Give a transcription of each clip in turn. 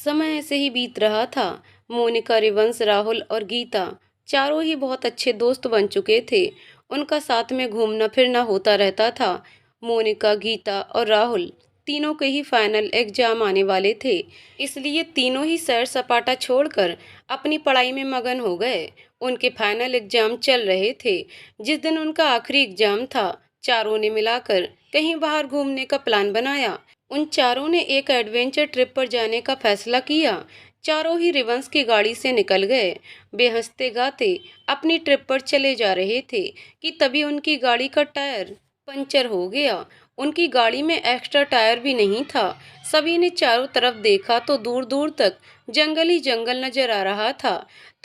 समय ऐसे ही बीत रहा था। मोनिका, रिवंश, राहुल और गीता चारों ही बहुत अच्छे दोस्त बन चुके थे। उनका साथ में घूमना फिरना होता रहता था। मोनिका, गीता और राहुल तीनों के ही फाइनल एग्जाम आने वाले थे, इसलिए तीनों ही सैर सपाटा छोड़कर अपनी पढ़ाई में मगन हो गए। उनके फाइनल एग्जाम चल रहे थे। जिस दिन उनका आखिरी एग्जाम था, चारों ने मिलाकर कहीं बाहर घूमने का प्लान बनाया। उन चारों ने एक एडवेंचर ट्रिप पर जाने का फैसला किया। चारों ही रिवंश की गाड़ी से निकल गए। वे हंसते गाते अपनी ट्रिप पर चले जा रहे थे कि तभी उनकी गाड़ी का टायर पंचर हो गया। उनकी गाड़ी में एक्स्ट्रा टायर भी नहीं था। सभी ने चारों तरफ देखा तो दूर दूर तक जंगल ही जंगल नजर आ रहा था।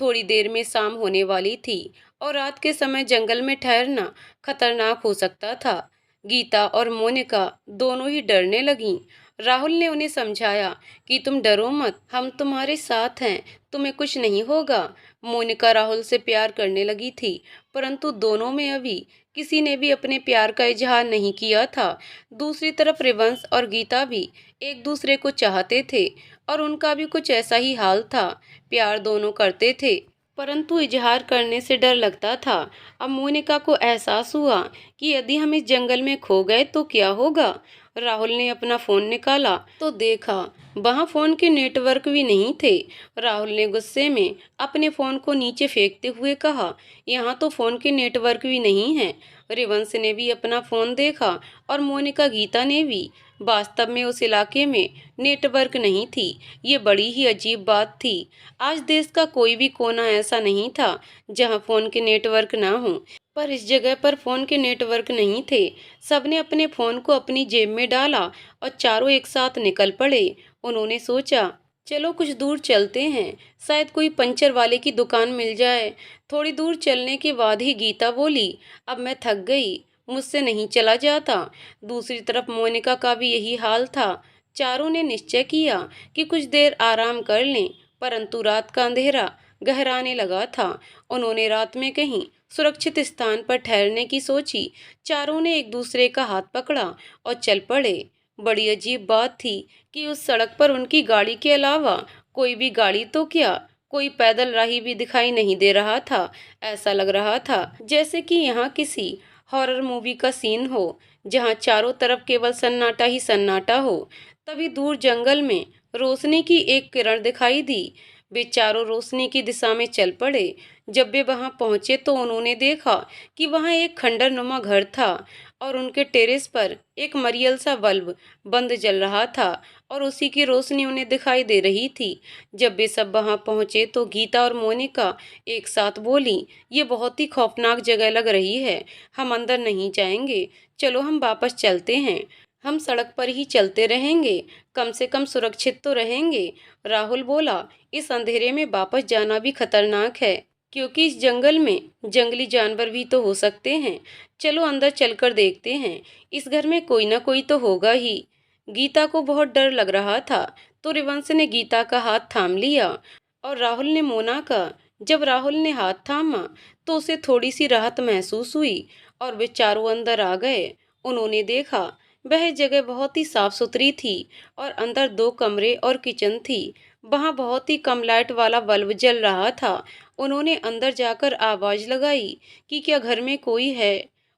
थोड़ी देर में शाम होने वाली थी और रात के समय जंगल में ठहरना खतरनाक हो सकता था। गीता और मोनिका दोनों ही डरने लगीं। राहुल ने उन्हें समझाया कि तुम डरो मत, हम तुम्हारे साथ हैं, तुम्हें कुछ नहीं होगा। मोनिका राहुल से प्यार करने लगी थी, परंतु दोनों में अभी किसी ने भी अपने प्यार का इजहार नहीं किया था। दूसरी तरफ रिवंश और गीता भी एक दूसरे को चाहते थे और उनका भी कुछ ऐसा ही हाल था। प्यार दोनों करते थे, परंतु इजहार करने से डर लगता था। अब मोनिका को एहसास हुआ कि यदि हम इस जंगल में खो गए तो क्या होगा। राहुल ने अपना फोन निकाला तो देखा वहां फोन के नेटवर्क भी नहीं थे। राहुल ने गुस्से में अपने फोन को नीचे फेंकते हुए कहा, यहाँ तो फोन के नेटवर्क भी नहीं है। रिवंश ने भी अपना फोन देखा और मोनिका, गीता ने भी। वास्तव में उस इलाके में नेटवर्क नहीं थी। ये बड़ी ही अजीब बात थी। आज देश का कोई भी कोना ऐसा नहीं था जहां फोन के नेटवर्क ना हो, पर इस जगह पर फोन के नेटवर्क नहीं थे। सबने अपने फोन को अपनी जेब में डाला और चारों एक साथ निकल पड़े। उन्होंने सोचा, चलो कुछ दूर चलते हैं, शायद कोई पंचर वाले की दुकान मिल जाए। थोड़ी दूर चलने के बाद ही गीता बोली, अब मैं थक गई, मुझसे नहीं चला जाता। दूसरी तरफ मोनिका का भी यही हाल था। चारों ने निश्चय किया कि कुछ देर आराम कर लें, परंतु रात का अंधेरा गहराने लगा था। उन्होंने रात में कहीं सुरक्षित स्थान पर ठहरने की सोची। चारों ने एक दूसरे का हाथ पकड़ा और चल पड़े। बड़ी अजीब बात थी कि उस सड़क पर उनकी गाड़ी के अलावा कोई भी गाड़ी तो क्या, कोई पैदल राही भी दिखाई नहीं दे रहा था। ऐसा लग रहा था जैसे कि यहाँ किसी हॉरर मूवी का सीन हो, जहाँ चारों तरफ केवल सन्नाटा ही सन्नाटा हो। तभी दूर जंगल में रोशनी की एक किरण दिखाई दी। वे चारों रोशनी की दिशा में चल पड़े। जब वे वहां पहुंचे तो उन्होंने देखा कि वहां एक खंडरनुमा घर था और उनके टेरेस पर एक मरियल सा बल्ब बंद जल रहा था और उसी की रोशनी उन्हें दिखाई दे रही थी। जब वे सब वहां पहुंचे तो गीता और मोनिका एक साथ बोली, ये बहुत ही खौफनाक जगह लग रही है, हम अंदर नहीं जाएंगे, चलो हम वापस चलते हैं। हम सड़क पर ही चलते रहेंगे, कम से कम सुरक्षित तो रहेंगे। राहुल बोला, इस अंधेरे में वापस जाना भी खतरनाक है, क्योंकि इस जंगल में जंगली जानवर भी तो हो सकते हैं। चलो अंदर चलकर देखते हैं, इस घर में कोई ना कोई तो होगा ही। गीता को बहुत डर लग रहा था, तो रिवंश ने गीता का हाथ थाम लिया और राहुल ने मोना का। जब राहुल ने हाथ थामा तो उसे थोड़ी सी राहत महसूस हुई और वे चारों अंदर आ गए। उन्होंने देखा वह जगह बहुत ही साफ सुथरी थी और अंदर दो कमरे और किचन थी। वहां बहुत ही कम लाइट वाला बल्ब जल रहा था। उन्होंने अंदर जाकर आवाज लगाई कि क्या घर में कोई है।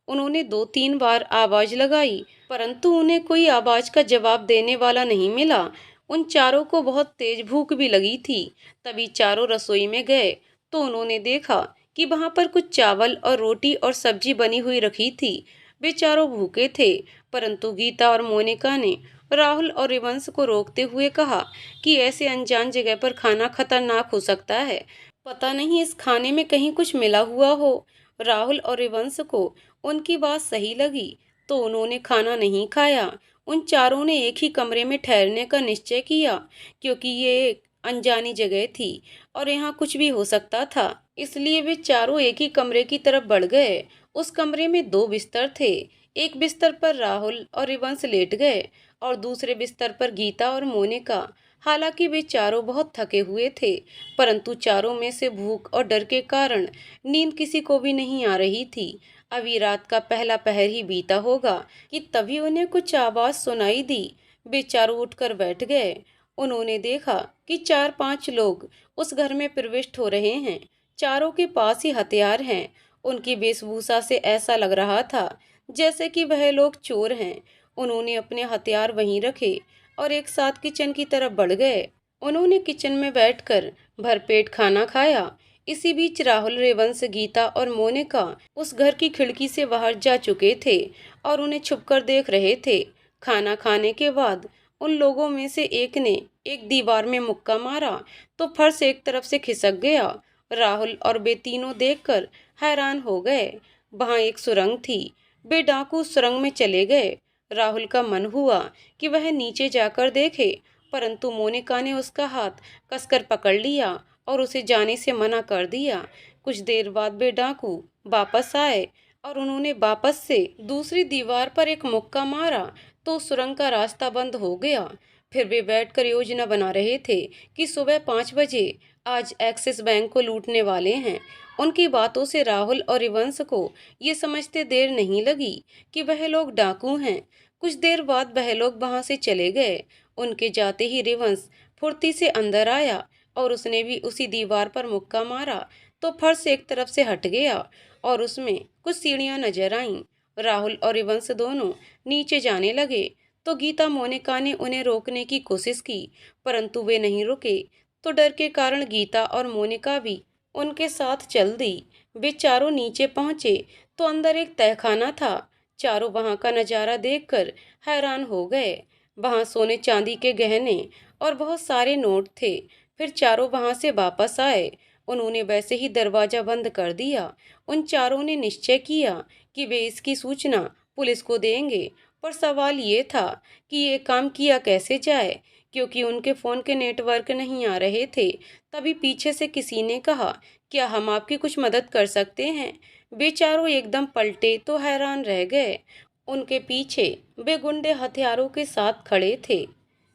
उन्होंने 2-3 बार आवाज लगाई, परंतु उन्हें कोई आवाज का जवाब देने वाला नहीं मिला। उन चारों को बहुत तेज भूख भी लगी थी। तभी चारों रसोई में गए तो उन्होंने देखा कि वहां पर कुछ चावल और रोटी और सब्जी बनी हुई रखी थी। वे चारों भूखे थे, परंतु गीता और मोनिका ने राहुल और रिवंश को रोकते हुए कहा कि ऐसे अनजान जगह पर खाना खतरनाक हो सकता है, पता नहीं इस खाने में कहीं कुछ मिला हुआ हो। राहुल और रिवंश को उनकी बात सही लगी तो उन्होंने खाना नहीं खाया। उन चारों ने एक ही कमरे में ठहरने का निश्चय किया, क्योंकि ये एक अनजानी जगह थी और यहाँ कुछ भी हो सकता था। इसलिए वे चारों एक ही कमरे की तरफ बढ़ गए। उस कमरे में 2 बिस्तर थे। एक बिस्तर पर राहुल और रिवंश लेट गए और दूसरे बिस्तर पर गीता और मोनिका। हालांकि वे चारों बहुत थके हुए थे, परंतु चारों में से भूख और डर के कारण नींद किसी को भी नहीं आ रही थी। अभी रात का पहला पहर ही बीता होगा कि तभी उन्हें कुछ आवाज सुनाई दी। वे चारों उठकर बैठ गए उन्होंने देखा कि 4-5 लोग उस घर में प्रविष्ट हो रहे हैं। चारों के पास ही हथियार हैं। उनकी वेशभूषा से ऐसा लग रहा था जैसे कि वह लोग चोर हैं। उन्होंने अपने हथियार वहीं रखे और एक साथ किचन की तरफ बढ़ गए। उन्होंने किचन में बैठकर भरपेट खाना खाया। इसी बीच राहुल, रेवंश, गीता और मोनिका उस घर की खिड़की से बाहर जा चुके थे और उन्हें छुपकर देख रहे थे। खाना खाने के बाद उन लोगों में से एक ने एक दीवार में मुक्का मारा तो फर्श एक तरफ से खिसक गया। राहुल और वे तीनों देखकर हैरान हो गए। वहां एक सुरंग थी। वे डाकू उस सुरंग में चले गए। राहुल का मन हुआ कि वह नीचे जाकर देखे, परंतु मोनिका ने उसका हाथ कसकर पकड़ लिया और उसे जाने से मना कर दिया। कुछ देर बाद वे डाकू वापस आए और उन्होंने वापस से दूसरी दीवार पर एक मुक्का मारा तो सुरंग का रास्ता बंद हो गया। फिर वे बैठकर योजना बना रहे थे कि सुबह 5 बजे आज एक्सिस बैंक को लूटने वाले हैं। उनकी बातों से राहुल और रिवंश को ये समझते देर नहीं लगी कि वह लोग डाकू हैं। कुछ देर बाद वह लोग वहां से चले गए। उनके जाते ही रिवंश फुर्ती से अंदर आया और उसने भी उसी दीवार पर मुक्का मारा तो फर्श एक तरफ से हट गया और उसमें कुछ सीढ़ियां नजर आईं। राहुल और रिवंश दोनों नीचे जाने लगे तो गीता, मोनिका ने उन्हें रोकने की कोशिश की, परंतु वे नहीं रुके। तो डर के कारण गीता और मोनिका भी उनके साथ चल दी। वे चारों नीचे पहुंचे तो अंदर एक तहखाना था। चारों वहां का नजारा देखकर हैरान हो गए। वहां सोने चांदी के गहने और बहुत सारे नोट थे। फिर चारों वहां से वापस आए। उन्होंने वैसे ही दरवाजा बंद कर दिया। उन चारों ने निश्चय किया कि वे इसकी सूचना पुलिस को देंगे, पर सवाल ये था कि ये काम किया कैसे जाए, क्योंकि उनके फोन के नेटवर्क नहीं आ रहे थे। तभी पीछे से किसी ने कहा, क्या हम आपकी कुछ मदद कर सकते हैं? वे चारों एकदम पलटे तो हैरान रह गए। उनके पीछे वे गुंडे हथियारों के साथ खड़े थे।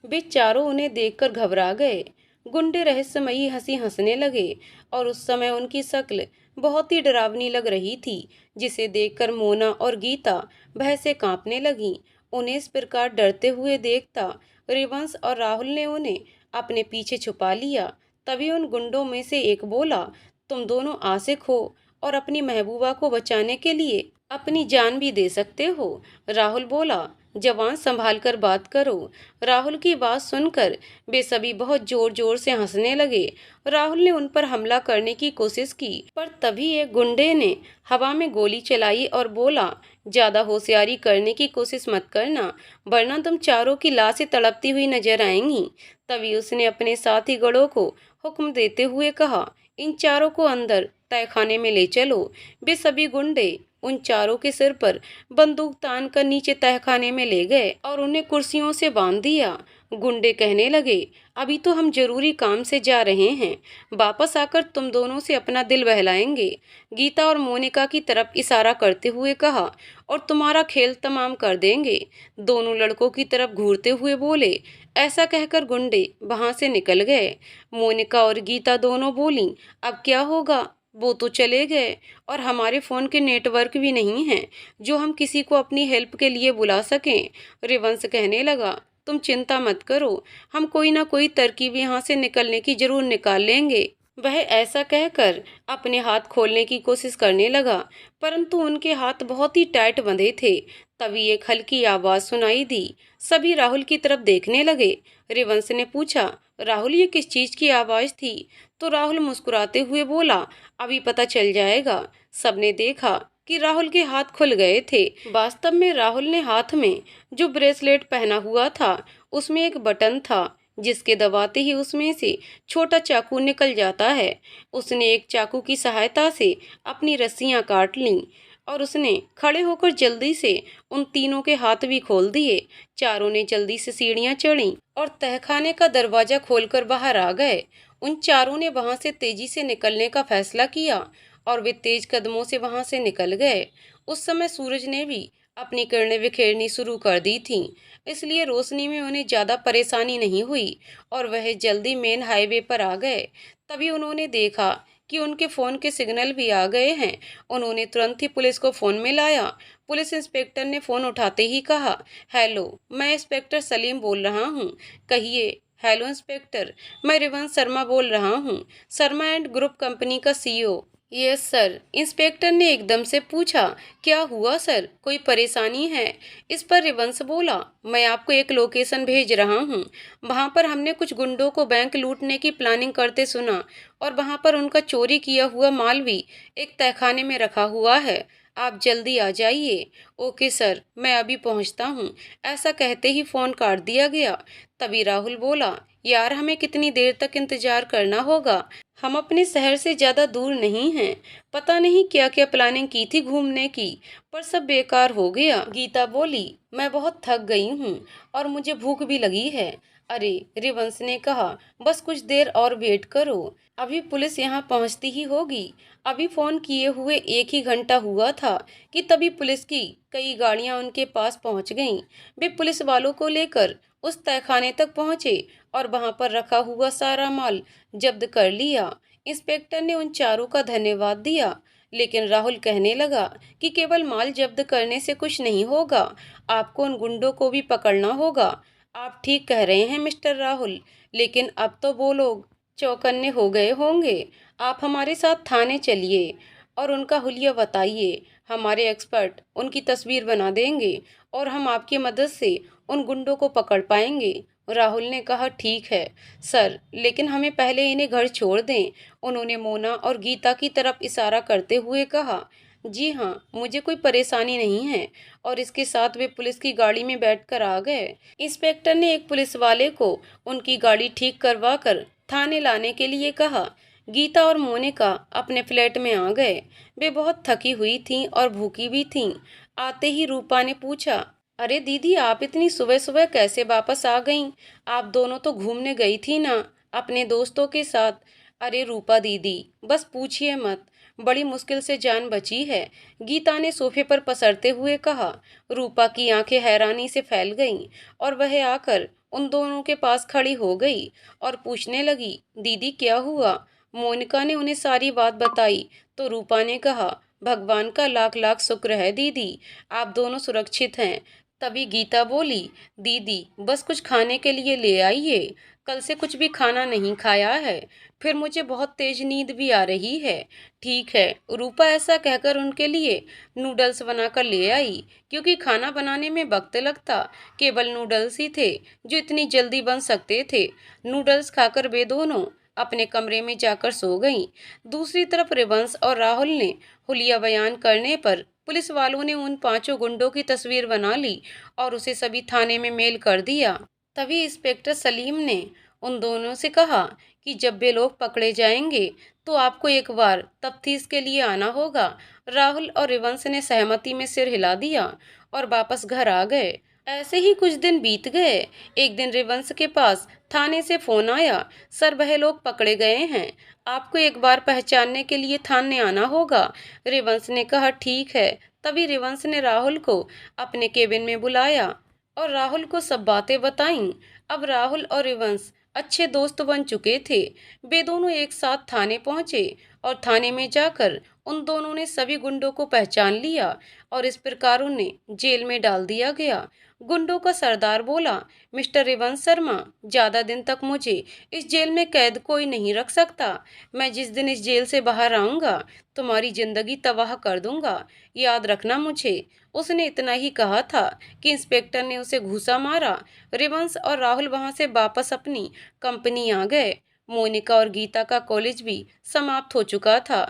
वे चारों उन्हें देखकर घबरा गए। गुंडे रहस्यमयी हंसी हंसने लगे और उस समय उनकी शक्ल बहुत ही डरावनी लग रही थी, जिसे देखकर मोना और गीता भय से कांपने लगीं। उन्हें इस प्रकार डरते हुए देखता रिवंश और राहुल ने उन्हें अपने पीछे छुपा लिया। तभी उन गुंडों में से एक बोला, तुम दोनों आशिक हो और अपनी महबूबा को बचाने के लिए अपनी जान भी दे सकते हो। राहुल बोला, जवान संभाल कर बात करो। राहुल की बात सुनकर वे सभी बहुत जोर जोर से हंसने लगे। राहुल ने उन पर हमला करने की कोशिश की, पर तभी एक गुंडे ने हवा में गोली चलाई और बोला, ज्यादा होशियारी करने की कोशिश मत करना, वरना तुम चारों की लाशें तड़पती हुई नजर आएंगी। तभी उसने अपने साथी गणों को हुक्म देते हुए कहा, इन चारों को अंदर तहखाने में ले चलो। वे सभी गुंडे उन चारों के सिर पर बंदूक तान कर नीचे तहखाने में ले गए और उन्हें कुर्सियों से बांध दिया। गुंडे कहने लगे, अभी तो हम जरूरी काम से जा रहे हैं, वापस आकर तुम दोनों से अपना दिल बहलाएंगे। गीता और मोनिका की तरफ इशारा करते हुए कहा, और तुम्हारा खेल तमाम कर देंगे। दोनों लड़कों की तरफ घूरते हुए बोले। ऐसा कहकर गुंडे वहां से निकल गए। मोनिका और गीता दोनों बोलीं, अब क्या होगा? वो तो चले गए और हमारे फ़ोन के नेटवर्क भी नहीं हैं जो हम किसी को अपनी हेल्प के लिए बुला सकें। रिवंश कहने लगा, तुम चिंता मत करो, हम कोई ना कोई तरकीब यहाँ से निकलने की जरूर निकाल लेंगे। वह ऐसा कहकर अपने हाथ खोलने की कोशिश करने लगा, परंतु उनके हाथ बहुत ही टाइट बंधे थे। तभी एक हल्की आवाज सुनाई दी। सभी राहुल की तरफ देखने लगे। रिवंश ने पूछा, राहुल, ये किस चीज की आवाज थी? तो राहुल मुस्कुराते हुए बोला, अभी पता चल जाएगा। सबने देखा कि राहुल के हाथ खुल गए थे। वास्तव में राहुल ने हाथ में जो ब्रेसलेट पहना हुआ था उसमें एक बटन था, जिसके दबाते ही उसमें से छोटा चाकू निकल जाता है। उसने एक चाकू की सहायता से अपनी रस्सियां काट लीं और उसने खड़े होकर जल्दी से उन तीनों के हाथ भी खोल दिए। चारों ने जल्दी से सीढ़ियां चढ़ीं और तहखाने का दरवाजा खोलकर बाहर आ गए। उन चारों ने वहां से तेजी से निकलने का फैसला किया और वे तेज कदमों से वहां से निकल गए। उस समय सूरज ने भी अपनी किरणें बिखेरनी शुरू कर दी थीं, इसलिए रोशनी में उन्हें ज्यादा परेशानी नहीं हुई और वह जल्दी मेन हाईवे पर आ गए। तभी उन्होंने देखा कि उनके फोन के सिग्नल भी आ गए हैं। उन्होंने तुरंत ही पुलिस को फोन में लाया। पुलिस इंस्पेक्टर ने फोन उठाते ही कहा, हेलो, मैं इंस्पेक्टर सलीम बोल रहा हूँ, कहिए हेलो इंस्पेक्टर, मैं रिवंश शर्मा बोल रहा हूँ, शर्मा एंड ग्रुप कंपनी का सीईओ। यस सर, इंस्पेक्टर ने एकदम से पूछा। क्या हुआ सर, कोई परेशानी है? इस पर रिवंश बोला, मैं आपको एक लोकेशन भेज रहा हूँ। वहाँ पर हमने कुछ गुंडों को बैंक लूटने की प्लानिंग करते सुना और वहाँ पर उनका चोरी किया हुआ माल भी एक तहखाने में रखा हुआ है। आप जल्दी आ जाइए। ओके सर, मैं अभी पहुँचता हूँ। ऐसा कहते ही फ़ोन काट दिया गया। तभी राहुल बोला, यार हमें कितनी देर तक इंतजार करना होगा? हम अपने शहर से ज्यादा दूर नहीं हैं। पता नहीं क्या क्या प्लानिंग की थी घूमने की, पर सब बेकार हो गया। गीता बोली, मैं बहुत थक गई हूँ और मुझे भूख भी लगी है। अरे, रिवंश ने कहा, बस कुछ देर और वेट करो, अभी पुलिस यहाँ पहुँचती ही होगी। अभी फोन किए हुए 1 ही घंटा हुआ था कि तभी पुलिस की कई गाड़ियां उनके पास पहुंच गईं। वे पुलिस वालों को लेकर उस तहखाने तक पहुंचे और वहां पर रखा हुआ सारा माल जब्त कर लिया। इंस्पेक्टर ने उन चारों का धन्यवाद दिया, लेकिन राहुल कहने लगा कि केवल माल जब्त करने से कुछ नहीं होगा, आपको उन गुंडों को भी पकड़ना होगा। आप ठीक कह रहे हैं मिस्टर राहुल, लेकिन अब तो वो लोग चौकन्ने हो गए होंगे। आप हमारे साथ थाने चलिए और उनका हुलिया बताइए। हमारे एक्सपर्ट उनकी तस्वीर बना देंगे और हम आपकी मदद से उन गुंडों को पकड़ पाएंगे। राहुल ने कहा, ठीक है सर, लेकिन हमें पहले इन्हें घर छोड़ दें। उन्होंने मोना और गीता की तरफ इशारा करते हुए कहा। जी हाँ, मुझे कोई परेशानी नहीं है। और इसके साथ वे पुलिस की गाड़ी में बैठकर आ गए। इंस्पेक्टर ने एक पुलिस वाले को उनकी गाड़ी ठीक करवा कर थाने लाने के लिए कहा। गीता और मोनिका अपने फ्लैट में आ गए। वे बहुत थकी हुई थीं और भूखी भी थीं। आते ही रूपा ने पूछा, अरे दीदी, आप इतनी सुबह सुबह कैसे वापस आ गईं? आप दोनों तो घूमने गई थी ना अपने दोस्तों के साथ। अरे रूपा दीदी, बस पूछिए मत, बड़ी मुश्किल से जान बची है, गीता ने सोफे पर पसरते हुए कहा। रूपा की आंखें हैरानी से फैल गईं और वह आकर उन दोनों के पास खड़ी हो गई और पूछने लगी, दीदी क्या हुआ? मोनिका ने उन्हें सारी बात बताई तो रूपा ने कहा, भगवान का लाख लाख शुक्र है दीदी, आप दोनों सुरक्षित हैं। तभी गीता बोली, दीदी बस कुछ खाने के लिए ले आइए, कल से कुछ भी खाना नहीं खाया है, फिर मुझे बहुत तेज नींद भी आ रही है। ठीक है, रूपा ऐसा कहकर उनके लिए नूडल्स बनाकर ले आई, क्योंकि खाना बनाने में वक्त लगता केवल नूडल्स ही थे जो इतनी जल्दी बन सकते थे। नूडल्स खाकर वे दोनों अपने कमरे में जाकर सो गईं। दूसरी तरफ रिवंश और राहुल ने हुलिया बयान करने पर पुलिस वालों ने उन पांचों गुंडों की तस्वीर बना ली और उसे सभी थाने में मेल कर दिया। तभी इंस्पेक्टर सलीम ने उन दोनों से कहा कि जब वे लोग पकड़े जाएंगे तो आपको एक बार तफ्तीश के लिए आना होगा। राहुल और रिवंश ने सहमति में सिर हिला दिया और वापस घर आ गए। ऐसे ही कुछ दिन बीत गए। एक दिन रिवंश के पास थाने से फोन आया, सर वह लोग पकड़े गए हैं, आपको एक बार पहचानने के लिए थाने आना होगा। रिवंश ने कहा, ठीक है। तभी रिवंश ने राहुल को अपने केबिन में बुलाया और राहुल को सब बातें बताईं। अब राहुल और रिवंश अच्छे दोस्त बन चुके थे। वे दोनों एक साथ थाने पहुंचे और थाने में जाकर उन दोनों ने सभी गुंडों को पहचान लिया और इस प्रकार उन्हें जेल में डाल दिया गया। गुंडों का सरदार बोला, मिस्टर रिवंश शर्मा, ज्यादा दिन तक मुझे इस जेल में कैद कोई नहीं रख सकता। मैं जिस दिन इस जेल से बाहर आऊंगा तुम्हारी जिंदगी तबाह कर दूंगा, याद रखना मुझे। उसने इतना ही कहा था कि इंस्पेक्टर ने उसे घूंसा मारा। रिवंश और राहुल वहां से वापस अपनी कंपनी आ गए। मोनिका और गीता का कॉलेज भी समाप्त हो चुका था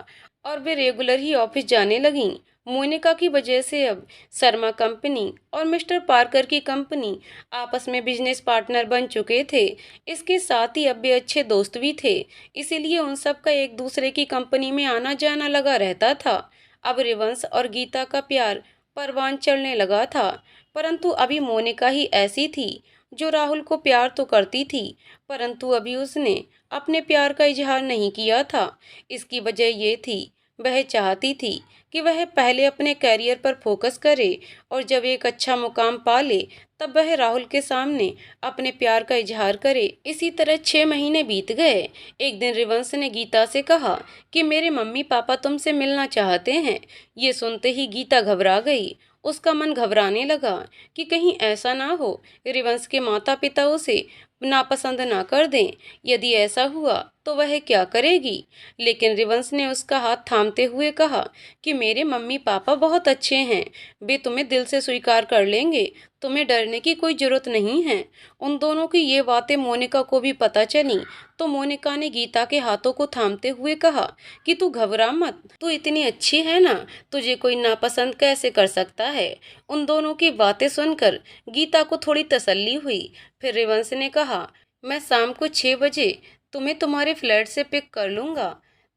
और वे रेगुलर ही ऑफिस जाने लगीं। मोनिका की वजह से अब शर्मा कंपनी और मिस्टर पार्कर की कंपनी आपस में बिजनेस पार्टनर बन चुके थे। इसके साथ ही अब वे अच्छे दोस्त भी थे, इसीलिए उन सब का एक दूसरे की कंपनी में आना जाना लगा रहता था। अब रिवंश और गीता का प्यार परवान चढ़ने लगा था, परंतु अभी मोनिका ही ऐसी थी जो राहुल को प्यार तो करती थी, परंतु अभी उसने अपने प्यार का इजहार नहीं किया था। इसकी वजह ये थी, वह चाहती थी कि वह पहले अपने करियर पर फोकस करे और जब एक अच्छा मुकाम पा ले तब वह राहुल के सामने अपने प्यार का इजहार करे। इसी तरह 6 महीने बीत गए। एक दिन रिवंश ने गीता से कहा कि मेरे मम्मी पापा तुमसे मिलना चाहते हैं। ये सुनते ही गीता घबरा गई। उसका मन घबराने लगा कि कहीं ऐसा ना हो रिवंश के माता पिता उसे नापसंद ना कर दें। यदि ऐसा हुआ तो वह क्या करेगी? लेकिन रिवंश ने उसका हाथ थामते हुए कहा कि मेरे मम्मी पापा बहुत अच्छे हैं, वे तुम्हें दिल से स्वीकार कर लेंगे, तुम्हें डरने की कोई जरूरत नहीं है। उन दोनों की ये बातें मोनिका को भी पता चली, तो मोनिका ने गीता के हाथों को थामते हुए कहा कि तू घबरा मत, तू इतनी अच्छी है ना, तुझे कोई नापसंद कैसे कर सकता है। उन दोनों की बातें सुनकर गीता को थोड़ी तसल्ली हुई। फिर रिवंश ने कहा, मैं शाम को 6 बजे तुम्हें तुम्हारे फ्लैट से पिक कर लूंगा,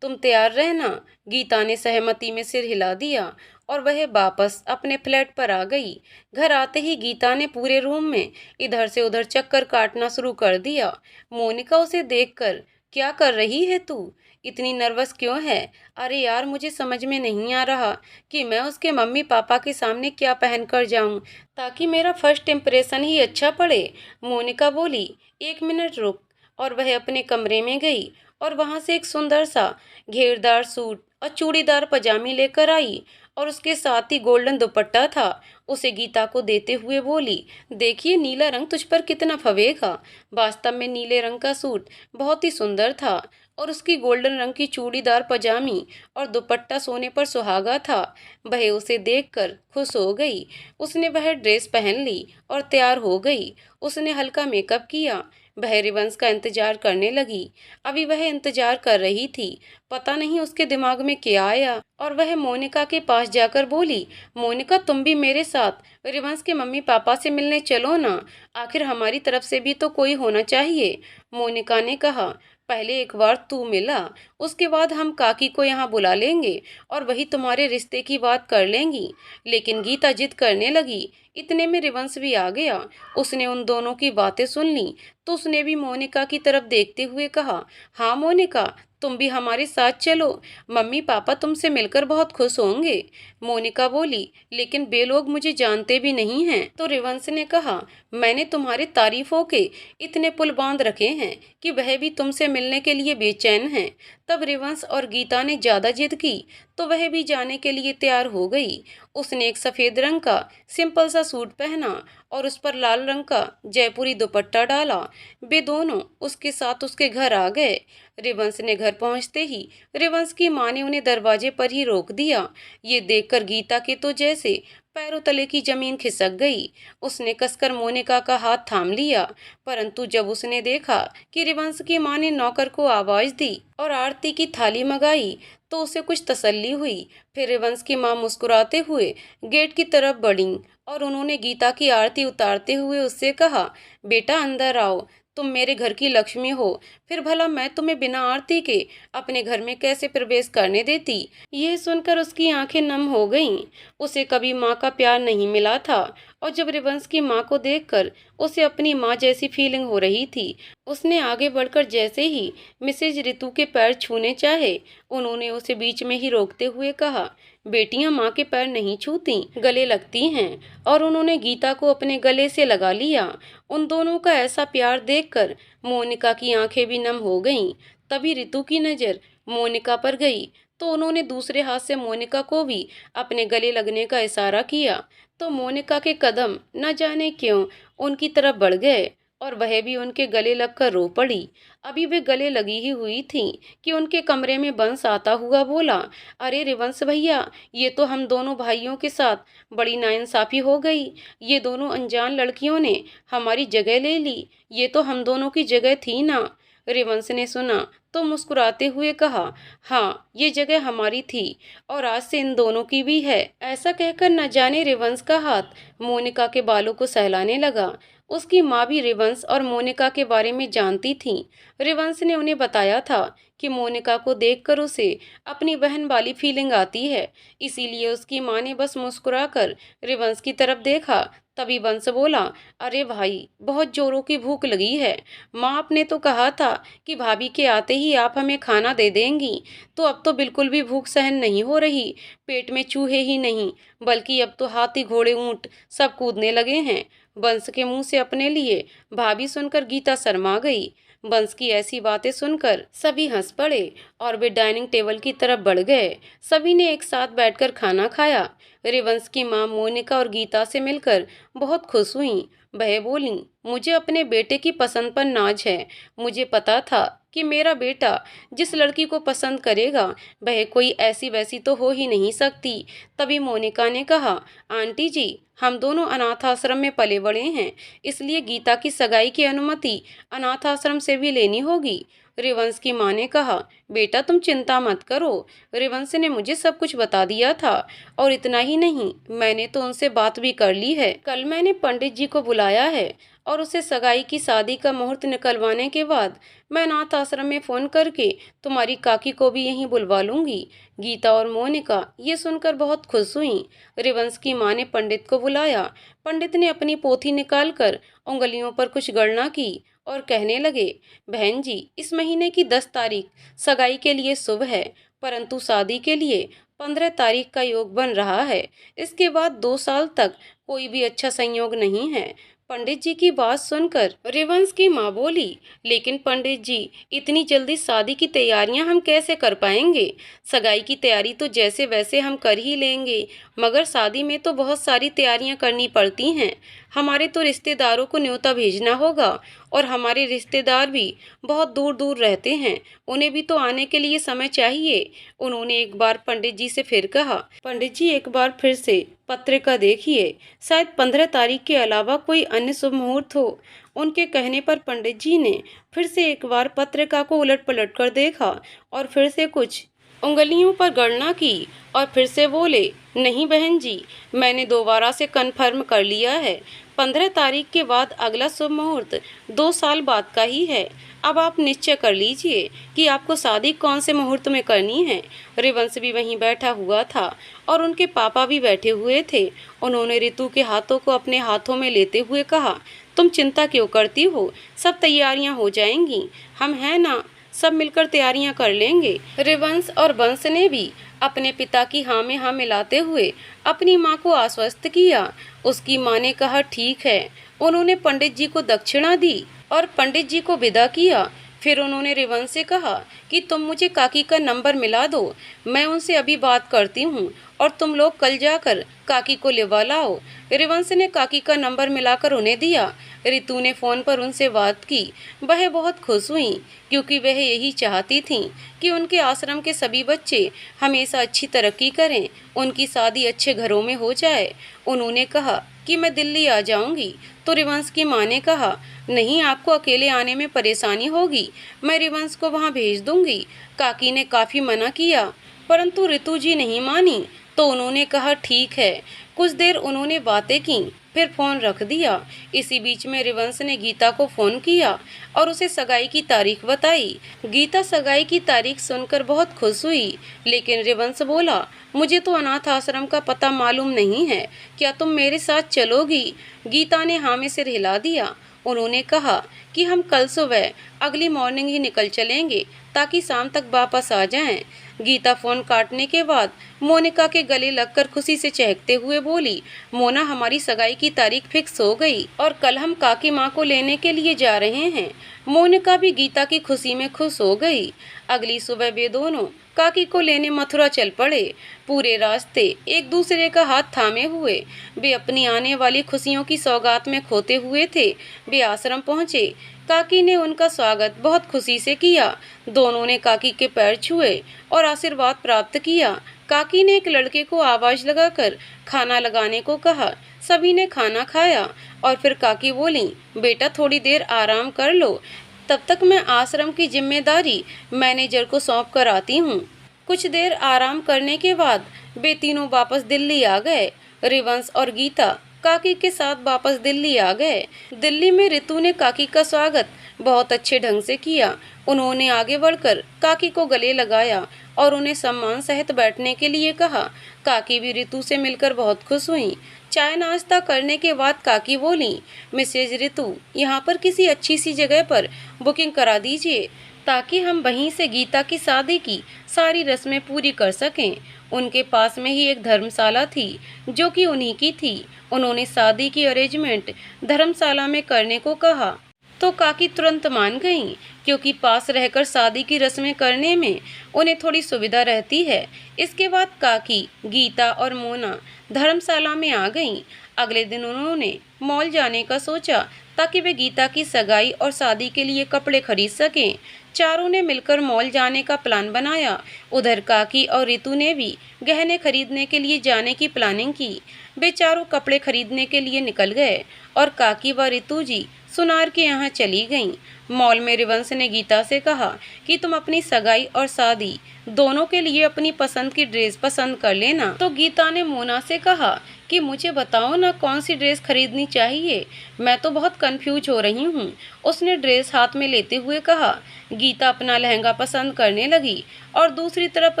तुम तैयार रहना। गीता ने सहमति में सिर हिला दिया और वह वापस अपने फ्लैट पर आ गई। घर आते ही गीता ने पूरे रूम में इधर से उधर चक्कर काटना शुरू कर दिया। मोनिका उसे देखकर, क्या कर रही है तू, इतनी नर्वस क्यों है? अरे यार, मुझे समझ में नहीं आ रहा कि मैं उसके मम्मी पापा के सामने क्या पहन कर जाऊं ताकि मेरा फर्स्ट इम्प्रेशन ही अच्छा पड़े। मोनिका बोली, 1 मिनट रुक। और वह अपने कमरे में गई और वहां से एक सुंदर सा घेरदार सूट और चूड़ीदार पजामी लेकर आई और उसके साथ ही गोल्डन दुपट्टा था। उसे गीता को देते हुए बोली, देखिए नीला रंग तुझ पर कितना फवेगा। वास्तव में नीले रंग का सूट बहुत ही सुंदर था और उसकी गोल्डन रंग की चूड़ीदार पजामी और दुपट्टा सोने पर सुहागा था। वह उसे देखकर खुश हो गई। उसने वह ड्रेस पहन ली और तैयार हो गई। उसने हल्का मेकअप किया। वह रिवंश का इंतजार करने लगी। अभी वह इंतजार कर रही थी, पता नहीं उसके दिमाग में क्या आया और वह मोनिका के पास जाकर बोली, मोनिका तुम भी मेरे साथ रिवंश के मम्मी पापा से मिलने चलो ना, आखिर हमारी तरफ से भी तो कोई होना चाहिए। मोनिका ने कहा, पहले एक बार तू मिला, उसके बाद हम काकी को यहाँ बुला लेंगे और वही तुम्हारे रिश्ते की बात कर लेंगी। लेकिन गीता जिद करने लगी। इतने में रिवंश भी आ गया। उसने उन दोनों की बातें सुन ली तो उसने भी मोनिका की तरफ देखते हुए कहा, हाँ मोनिका, तुम भी हमारे साथ चलो, मम्मी पापा तुमसे मिलकर बहुत खुश होंगे। मोनिका बोली, लेकिन वे लोग मुझे जानते भी नहीं हैं। तो रिवंश ने कहा, मैंने तुम्हारी तारीफों के इतने पुल बांध रखे हैं कि वह भी तुमसे मिलने के लिए बेचैन हैं। तब रिवंश और गीता ने ज्यादा जिद की तो वह भी जाने के लिए तैयार हो गई। उसने एक सफेद रंग का सिंपल सा सूट पहना और उस पर लाल रंग का जयपुरी दुपट्टा डाला। वे दोनों उसके साथ उसके घर आ गए। रिवंश ने घर पहुंचते ही रिवंश की माँ ने उन्हें दरवाजे पर ही रोक दिया। ये देखकर गीता के तो जैसे पैरों तले की जमीन खिसक गई। उसने कसकर मोनिका का हाथ थाम लिया, परंतु जब उसने देखा कि रिवंश की माँ ने नौकर को आवाज दी और आरती की थाली मंगाई तो उसे कुछ तसल्ली हुई। फिर रिवंश की माँ मुस्कुराते हुए गेट की तरफ बढ़ी और उन्होंने गीता की आरती उतारते हुए उससे कहा, बेटा अंदर आओ, तुम मेरे घर की लक्ष्मी हो, फिर भला मैं तुम्हें बिना आरती के अपने घर में कैसे प्रवेश करने देती। यह सुनकर उसकी आंखें नम हो गईं। उसे कभी माँ का प्यार नहीं मिला था और जब रिवंश की माँ को देखकर उसे अपनी माँ जैसी फीलिंग हो रही थी। उसने आगे बढ़कर जैसे ही मिसेज रितु के पैर छूने चाहे, उन्होंने उसे बीच में ही रोकते हुए कहा, बेटियां माँ के पैर नहीं छूती, गले लगती हैं। और उन्होंने गीता को अपने गले से लगा लिया। उन दोनों का ऐसा प्यार देखकर मोनिका की आंखें भी नम हो गईं। तभी रितु की नजर मोनिका पर गई तो उन्होंने दूसरे हाथ से मोनिका को भी अपने गले लगने का इशारा किया। तो मोनिका के कदम न जाने क्यों उनकी तरफ बढ़ गए और वह भी उनके गले लगकर रो पड़ी। अभी वे गले लगी ही हुई थी कि उनके कमरे में बंस आता हुआ बोला, अरे रिवंश भैया, ये तो हम दोनों भाइयों के साथ बड़ी नाइंसाफी हो गई। ये दोनों अनजान लड़कियों ने हमारी जगह ले ली, ये तो हम दोनों की जगह थी ना। रिवंश ने सुना तो मुस्कुराते हुए कहा, हाँ ये जगह हमारी थी और आज से इन दोनों की भी है। ऐसा कहकर न जाने रिवंश का हाथ मोनिका के बालों को सहलाने लगा। उसकी माँ भी रिवंश और मोनिका के बारे में जानती थी। रिवंश ने उन्हें बताया था कि मोनिका को देखकर उसे अपनी बहन वाली फीलिंग आती है, इसीलिए उसकी माँ ने बस मुस्कुराकर रिवंश की तरफ देखा। तभी वंश बोला, अरे भाई, बहुत जोरों की भूख लगी है। माँ आपने तो कहा था कि भाभी के आते ही आप हमें खाना दे देंगी, तो अब तो बिल्कुल भी भूख सहन नहीं हो रही। पेट में चूहे ही नहीं बल्कि अब तो हाथी घोड़े ऊंट सब कूदने लगे हैं। वंश के मुंह से अपने लिए भाभी सुनकर गीता शर्मा गई। वंश की ऐसी बातें सुनकर सभी हंस पड़े और वे डाइनिंग टेबल की तरफ बढ़ गए। सभी ने एक साथ बैठकर खाना खाया। रिवंश की माँ मोनिका और गीता से मिलकर बहुत खुश हुई। वह बोली, मुझे अपने बेटे की पसंद पर नाज है। मुझे पता था कि मेरा बेटा जिस लड़की को पसंद करेगा वह कोई ऐसी वैसी तो हो ही नहीं सकती। तभी मोनिका ने कहा, आंटी जी, हम दोनों अनाथ आश्रम में पले बड़े हैं, इसलिए गीता की सगाई की अनुमति अनाथ आश्रम से भी लेनी होगी। रिवंश की माँ ने कहा, बेटा तुम चिंता मत करो, रिवंश ने मुझे सब कुछ बता दिया था, और इतना ही नहीं, मैंने तो उनसे बात भी कर ली है। कल मैंने पंडित जी को बुलाया है और उसे सगाई की शादी का मुहूर्त निकलवाने के बाद मैं अनाथ आश्रम में फोन करके तुम्हारी काकी को भी यहीं बुलवा लूंगी। गीता और मोनिका ये सुनकर बहुत खुश हुई। रिवंश की माँ ने पंडित को बुलाया। पंडित ने अपनी पोथी निकालकर उंगलियों पर कुछ गणना की और कहने लगे, बहन जी, इस महीने की 10 तारीख सगाई के लिए शुभ है, परंतु शादी के लिए 15 तारीख का योग बन रहा है। इसके बाद 2 साल तक कोई भी अच्छा संयोग नहीं है। पंडित जी की बात सुनकर रिवंश की माँ बोली, लेकिन पंडित जी, इतनी जल्दी शादी की तैयारियां हम कैसे कर पाएंगे? सगाई की तैयारी तो जैसे वैसे हम कर ही लेंगे, मगर शादी में तो बहुत सारी तैयारियां करनी पड़ती हैं। हमारे तो रिश्तेदारों को न्योता भेजना होगा, और हमारे रिश्तेदार भी बहुत दूर दूर रहते हैं, उन्हें भी तो आने के लिए समय चाहिए। उन्होंने एक बार पंडित जी से फिर कहा, पंडित जी एक बार फिर से पत्रिका देखिए, शायद 15 तारीख के अलावा कोई अन्य शुभ मुहूर्त हो। उनके कहने पर पंडित जी ने फिर से एक बार पत्रिका को उलट पलट कर देखा और फिर से कुछ उंगलियों पर गणना की और फिर से बोले, नहीं बहन जी, मैंने दोबारा से कन्फर्म कर लिया है। 15 तारीख के बाद अगला शुभ मुहूर्त 2 साल बाद का ही है। अब आप निश्चय कर लीजिए कि आपको शादी कौन से मुहूर्त में करनी है। रिवंश भी वहीं बैठा हुआ था और उनके पापा भी बैठे हुए थे। उन्होंने रितु के हाथों को अपने हाथों में लेते हुए कहा, तुम चिंता क्यों करती हो, सब तैयारियां हो जाएंगी, हम हैं ना, सब मिलकर तैयारियां कर लेंगे। रिवंश और बंश ने भी अपने पिता की हाँ में हाँ मिलाते हुए अपनी माँ को आश्वस्त किया। उसकी माँ ने कहा, ठीक है। उन्होंने पंडित जी को दक्षिणा दी और पंडित जी को विदा किया। फिर उन्होंने रिवंश से कहा कि तुम मुझे काकी का नंबर मिला दो, मैं उनसे अभी बात करती हूँ और तुम लोग कल जाकर काकी को लिवा लाओ। रिवंश ने काकी का नंबर मिलाकर उन्हें दिया। रितु ने फ़ोन पर उनसे बात की। वह बहुत खुश हुई क्योंकि वह यही चाहती थीं कि उनके आश्रम के सभी बच्चे हमेशा अच्छी तरक्की करें, उनकी शादी अच्छे घरों में हो जाए। उन्होंने कहा कि मैं दिल्ली आ जाऊंगी, तो रिवंश की माँ ने कहा, नहीं, आपको अकेले आने में परेशानी होगी, मैं रिवंश को वहाँ भेज दूंगी। काकी ने काफ़ी मना किया, परंतु रितु जी नहीं मानी, तो उन्होंने कहा, ठीक है। कुछ देर उन्होंने बातें की, फिर फ़ोन रख दिया। इसी बीच में रिवंश ने गीता को फ़ोन किया और उसे सगाई की तारीख बताई। गीता सगाई की तारीख सुनकर बहुत खुश हुई, लेकिन रिवंश बोला, मुझे तो अनाथ आश्रम का पता मालूम नहीं है, क्या तुम मेरे साथ चलोगी? गीता ने हाँ में सिर हिला दिया। उन्होंने कहा कि हम कल सुबह अगली मॉर्निंग ही निकल चलेंगे ताकि शाम तक वापस आ जाएं। गीता फ़ोन काटने के बाद मोनिका के गले लगकर खुशी से चहकते हुए बोली, मोना, हमारी सगाई की तारीख फिक्स हो गई और कल हम काकी माँ को लेने के लिए जा रहे हैं। मोनिका भी गीता की खुशी में खुश हो गई। अगली सुबह वे दोनों काकी को लेने मथुरा चल पड़े। पूरे रास्ते एक दूसरे का हाथ थामे हुए वे अपनी आने वाली खुशियों की सौगात में खोते हुए थे। वे आश्रम पहुँचे। काकी ने उनका स्वागत बहुत खुशी से किया। दोनों ने काकी के पैर छुए और आशीर्वाद प्राप्त किया। काकी ने एक लड़के को आवाज लगाकर खाना लगाने को कहा। सभी ने खाना खाया और फिर काकी बोली, बेटा थोड़ी देर आराम कर लो, तब तक मैं आश्रम की जिम्मेदारी मैनेजर को सौंप कर आती हूँ। कुछ देर आराम करने के बाद वे तीनों वापस दिल्ली आ गए। रिवंश और गीता काकी के साथ वापस दिल्ली आ गए। दिल्ली में रितु ने काकी का स्वागत बहुत अच्छे ढंग से किया। उन्होंने आगे बढ़कर काकी को गले लगाया और उन्हें सम्मान सहित बैठने के लिए कहा। काकी भी रितु से मिलकर बहुत खुश हुई। चाय नाश्ता करने के बाद काकी बोली, मिसेज रितु, यहाँ पर किसी अच्छी सी जगह पर बुकिंग करा दीजिए ताकि हम वहीं से गीता की शादी की सारी रस्में पूरी कर सकें। उनके पास में ही एक धर्मशाला थी जो कि उन्हीं की थी। उन्होंने शादी की अरेंजमेंट धर्मशाला में करने को कहा तो काकी तुरंत मान गईं, क्योंकि पास रहकर शादी की रस्में करने में उन्हें थोड़ी सुविधा रहती है। इसके बाद काकी, गीता और मोना धर्मशाला में आ गईं। अगले दिन उन्होंने मॉल जाने का सोचा ताकि वे गीता की सगाई और शादी के लिए कपड़े खरीद सकें। चारों ने मिलकर मॉल जाने का प्लान बनाया। उधर काकी और रितु ने भी गहने खरीदने के लिए जाने की प्लानिंग की। वे चारों कपड़े खरीदने के लिए निकल गए और काकी व रितु जी सुनार के यहाँ चली गईं। मॉल में रिवंश ने गीता से कहा कि तुम अपनी सगाई और शादी दोनों के लिए अपनी पसंद की ड्रेस पसंद कर लेना। तो गीता ने मोना से कहा कि मुझे बताओ ना कौन सी ड्रेस खरीदनी चाहिए, मैं तो बहुत कंफ्यूज हो रही हूँ। उसने ड्रेस हाथ में लेते हुए कहा। गीता अपना लहंगा पसंद करने लगी और दूसरी तरफ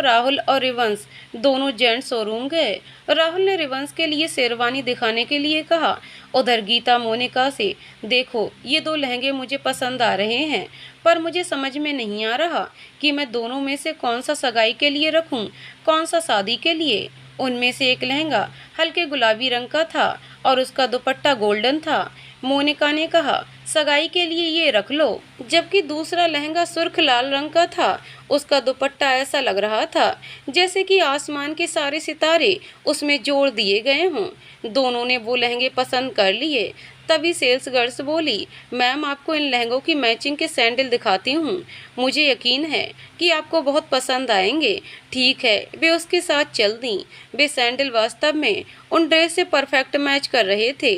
राहुल और रिवंश दोनों जेंट्स शोरूम गए। राहुल ने रिवंश के लिए शेरवानी दिखाने के लिए कहा। उधर गीता मोनिका से, देखो ये दो लहंगे मुझे पसंद आ रहे हैं, पर मुझे समझ में नहीं आ रहा कि मैं दोनों में से कौन सा सगाई के लिए रखूं, कौन सा शादी के लिए। उनमें से एक लहंगा हल्के गुलाबी रंग का था और उसका दुपट्टा गोल्डन था। मोनिका ने कहा, सगाई के लिए ये रख लो। जबकि दूसरा लहंगा सुर्ख लाल रंग का था। उसका दुपट्टा ऐसा लग रहा था जैसे कि आसमान के सारे सितारे उसमें जोड़ दिए गए हों। दोनों ने वो लहंगे पसंद कर लिए। तभी सेल्स गर्ल्स बोली, मैम आपको इन लहंगों की मैचिंग के सैंडल दिखाती हूँ, मुझे यकीन है कि आपको बहुत पसंद आएंगे। ठीक है, वे उसके साथ चल दी। वे सैंडल वास्तव में उन ड्रेस से परफेक्ट मैच कर रहे थे।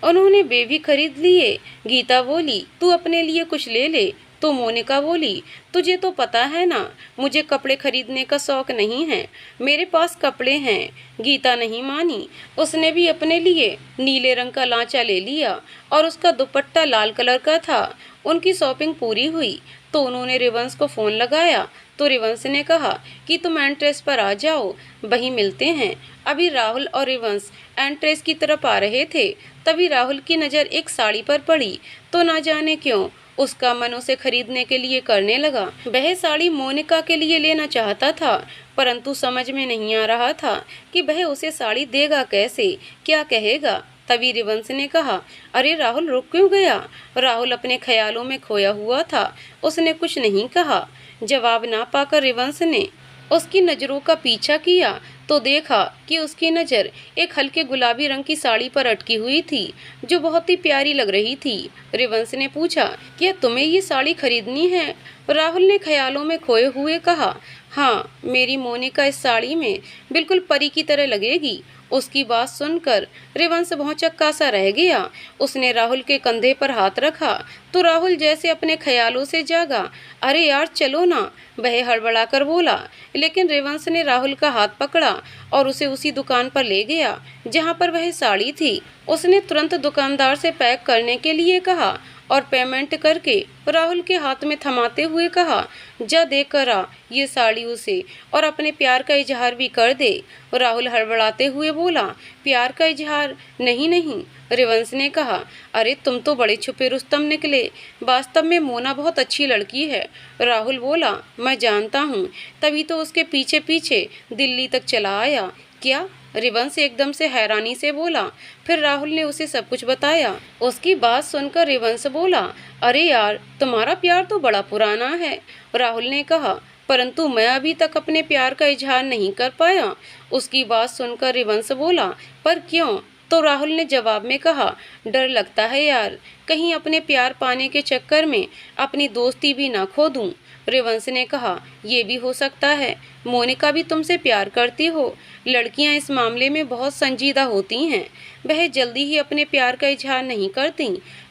उन्होंने वे भी खरीद लिए। गीता बोली, तू अपने लिए कुछ ले ले। तो मोनिका बोली, तुझे तो पता है ना मुझे कपड़े खरीदने का शौक नहीं है, मेरे पास कपड़े हैं। गीता नहीं मानी। उसने भी अपने लिए नीले रंग का लांचा ले लिया और उसका दुपट्टा लाल कलर का था। उनकी शॉपिंग पूरी हुई तो उन्होंने रिवंश को फ़ोन लगाया। तो रिवंश ने कहा कि तुम एंट्रेस पर आ जाओ, वहीं मिलते हैं। अभी राहुल और रिवंश एंट्रेस की तरफ आ रहे थे, तभी राहुल की नज़र एक साड़ी पर पड़ी तो ना जाने क्यों उसका मन उसे खरीदने के लिए करने लगा। वह साड़ी मोनिका के लिए लेना चाहता था, परंतु समझ में नहीं आ रहा था कि वह उसे साड़ी देगा कैसे, क्या कहेगा। तभी रिवंश ने कहा, अरे राहुल रुक क्यों गया। राहुल अपने ख्यालों में खोया हुआ था। उसने कुछ नहीं कहा। जवाब ना पाकर रिवंश ने उसकी नज़रों का पीछा किया तो देखा कि उसकी नज़र एक हल्के गुलाबी रंग की साड़ी पर अटकी हुई थी जो बहुत ही प्यारी लग रही थी। रिवंश ने पूछा, क्या तुम्हें ये साड़ी खरीदनी है। राहुल ने ख्यालों में खोए हुए कहा, हाँ, मेरी मोनिका इस साड़ी में बिल्कुल परी की तरह लगेगी। उसकी बात सुनकर रिवंश भौचक्का सा रह गया। उसने राहुल के कंधे पर हाथ रखा तो राहुल जैसे अपने ख्यालों से जागा। अरे यार चलो ना, वह हड़बड़ाकर बोला। लेकिन रिवंश ने राहुल का हाथ पकड़ा और उसे उसी दुकान पर ले गया जहां पर वह साड़ी थी। उसने तुरंत दुकानदार से पैक करने के लिए कहा और पेमेंट करके राहुल के हाथ में थमाते हुए कहा, जा दे कर आ ये साड़ी उसे और अपने प्यार का इजहार भी कर दे। राहुल हड़बड़ाते हुए बोला, प्यार का इजहार? नहीं नहीं। रिवंश ने कहा, अरे तुम तो बड़े छुपे रुस्तम निकले, वास्तव में मोना बहुत अच्छी लड़की है। राहुल बोला, मैं जानता हूँ, तभी तो उसके पीछे पीछे दिल्ली तक चला आया। क्या? रिवंश एकदम से हैरानी से बोला। फिर राहुल ने उसे सब कुछ बताया। उसकी बात सुनकर रिवंश बोला, अरे यार तुम्हारा प्यार तो बड़ा पुराना है। राहुल ने कहा, परंतु मैं अभी तक अपने प्यार का इजहार नहीं कर पाया। उसकी बात सुनकर रिवंश बोला, पर क्यों? तो राहुल ने जवाब में कहा, डर लगता है यार, कहीं अपने प्यार पाने के चक्कर में अपनी दोस्ती भी ना खो दूं। रिवंश ने कहा, ये भी हो सकता है, मोनिका भी तुमसे प्यार करती हो। लड़कियां इस मामले में बहुत संजीदा होती हैं, वह जल्दी ही अपने प्यार का इजहार नहीं करती,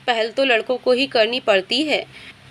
पहल तो लड़कों को ही करनी पड़ती है।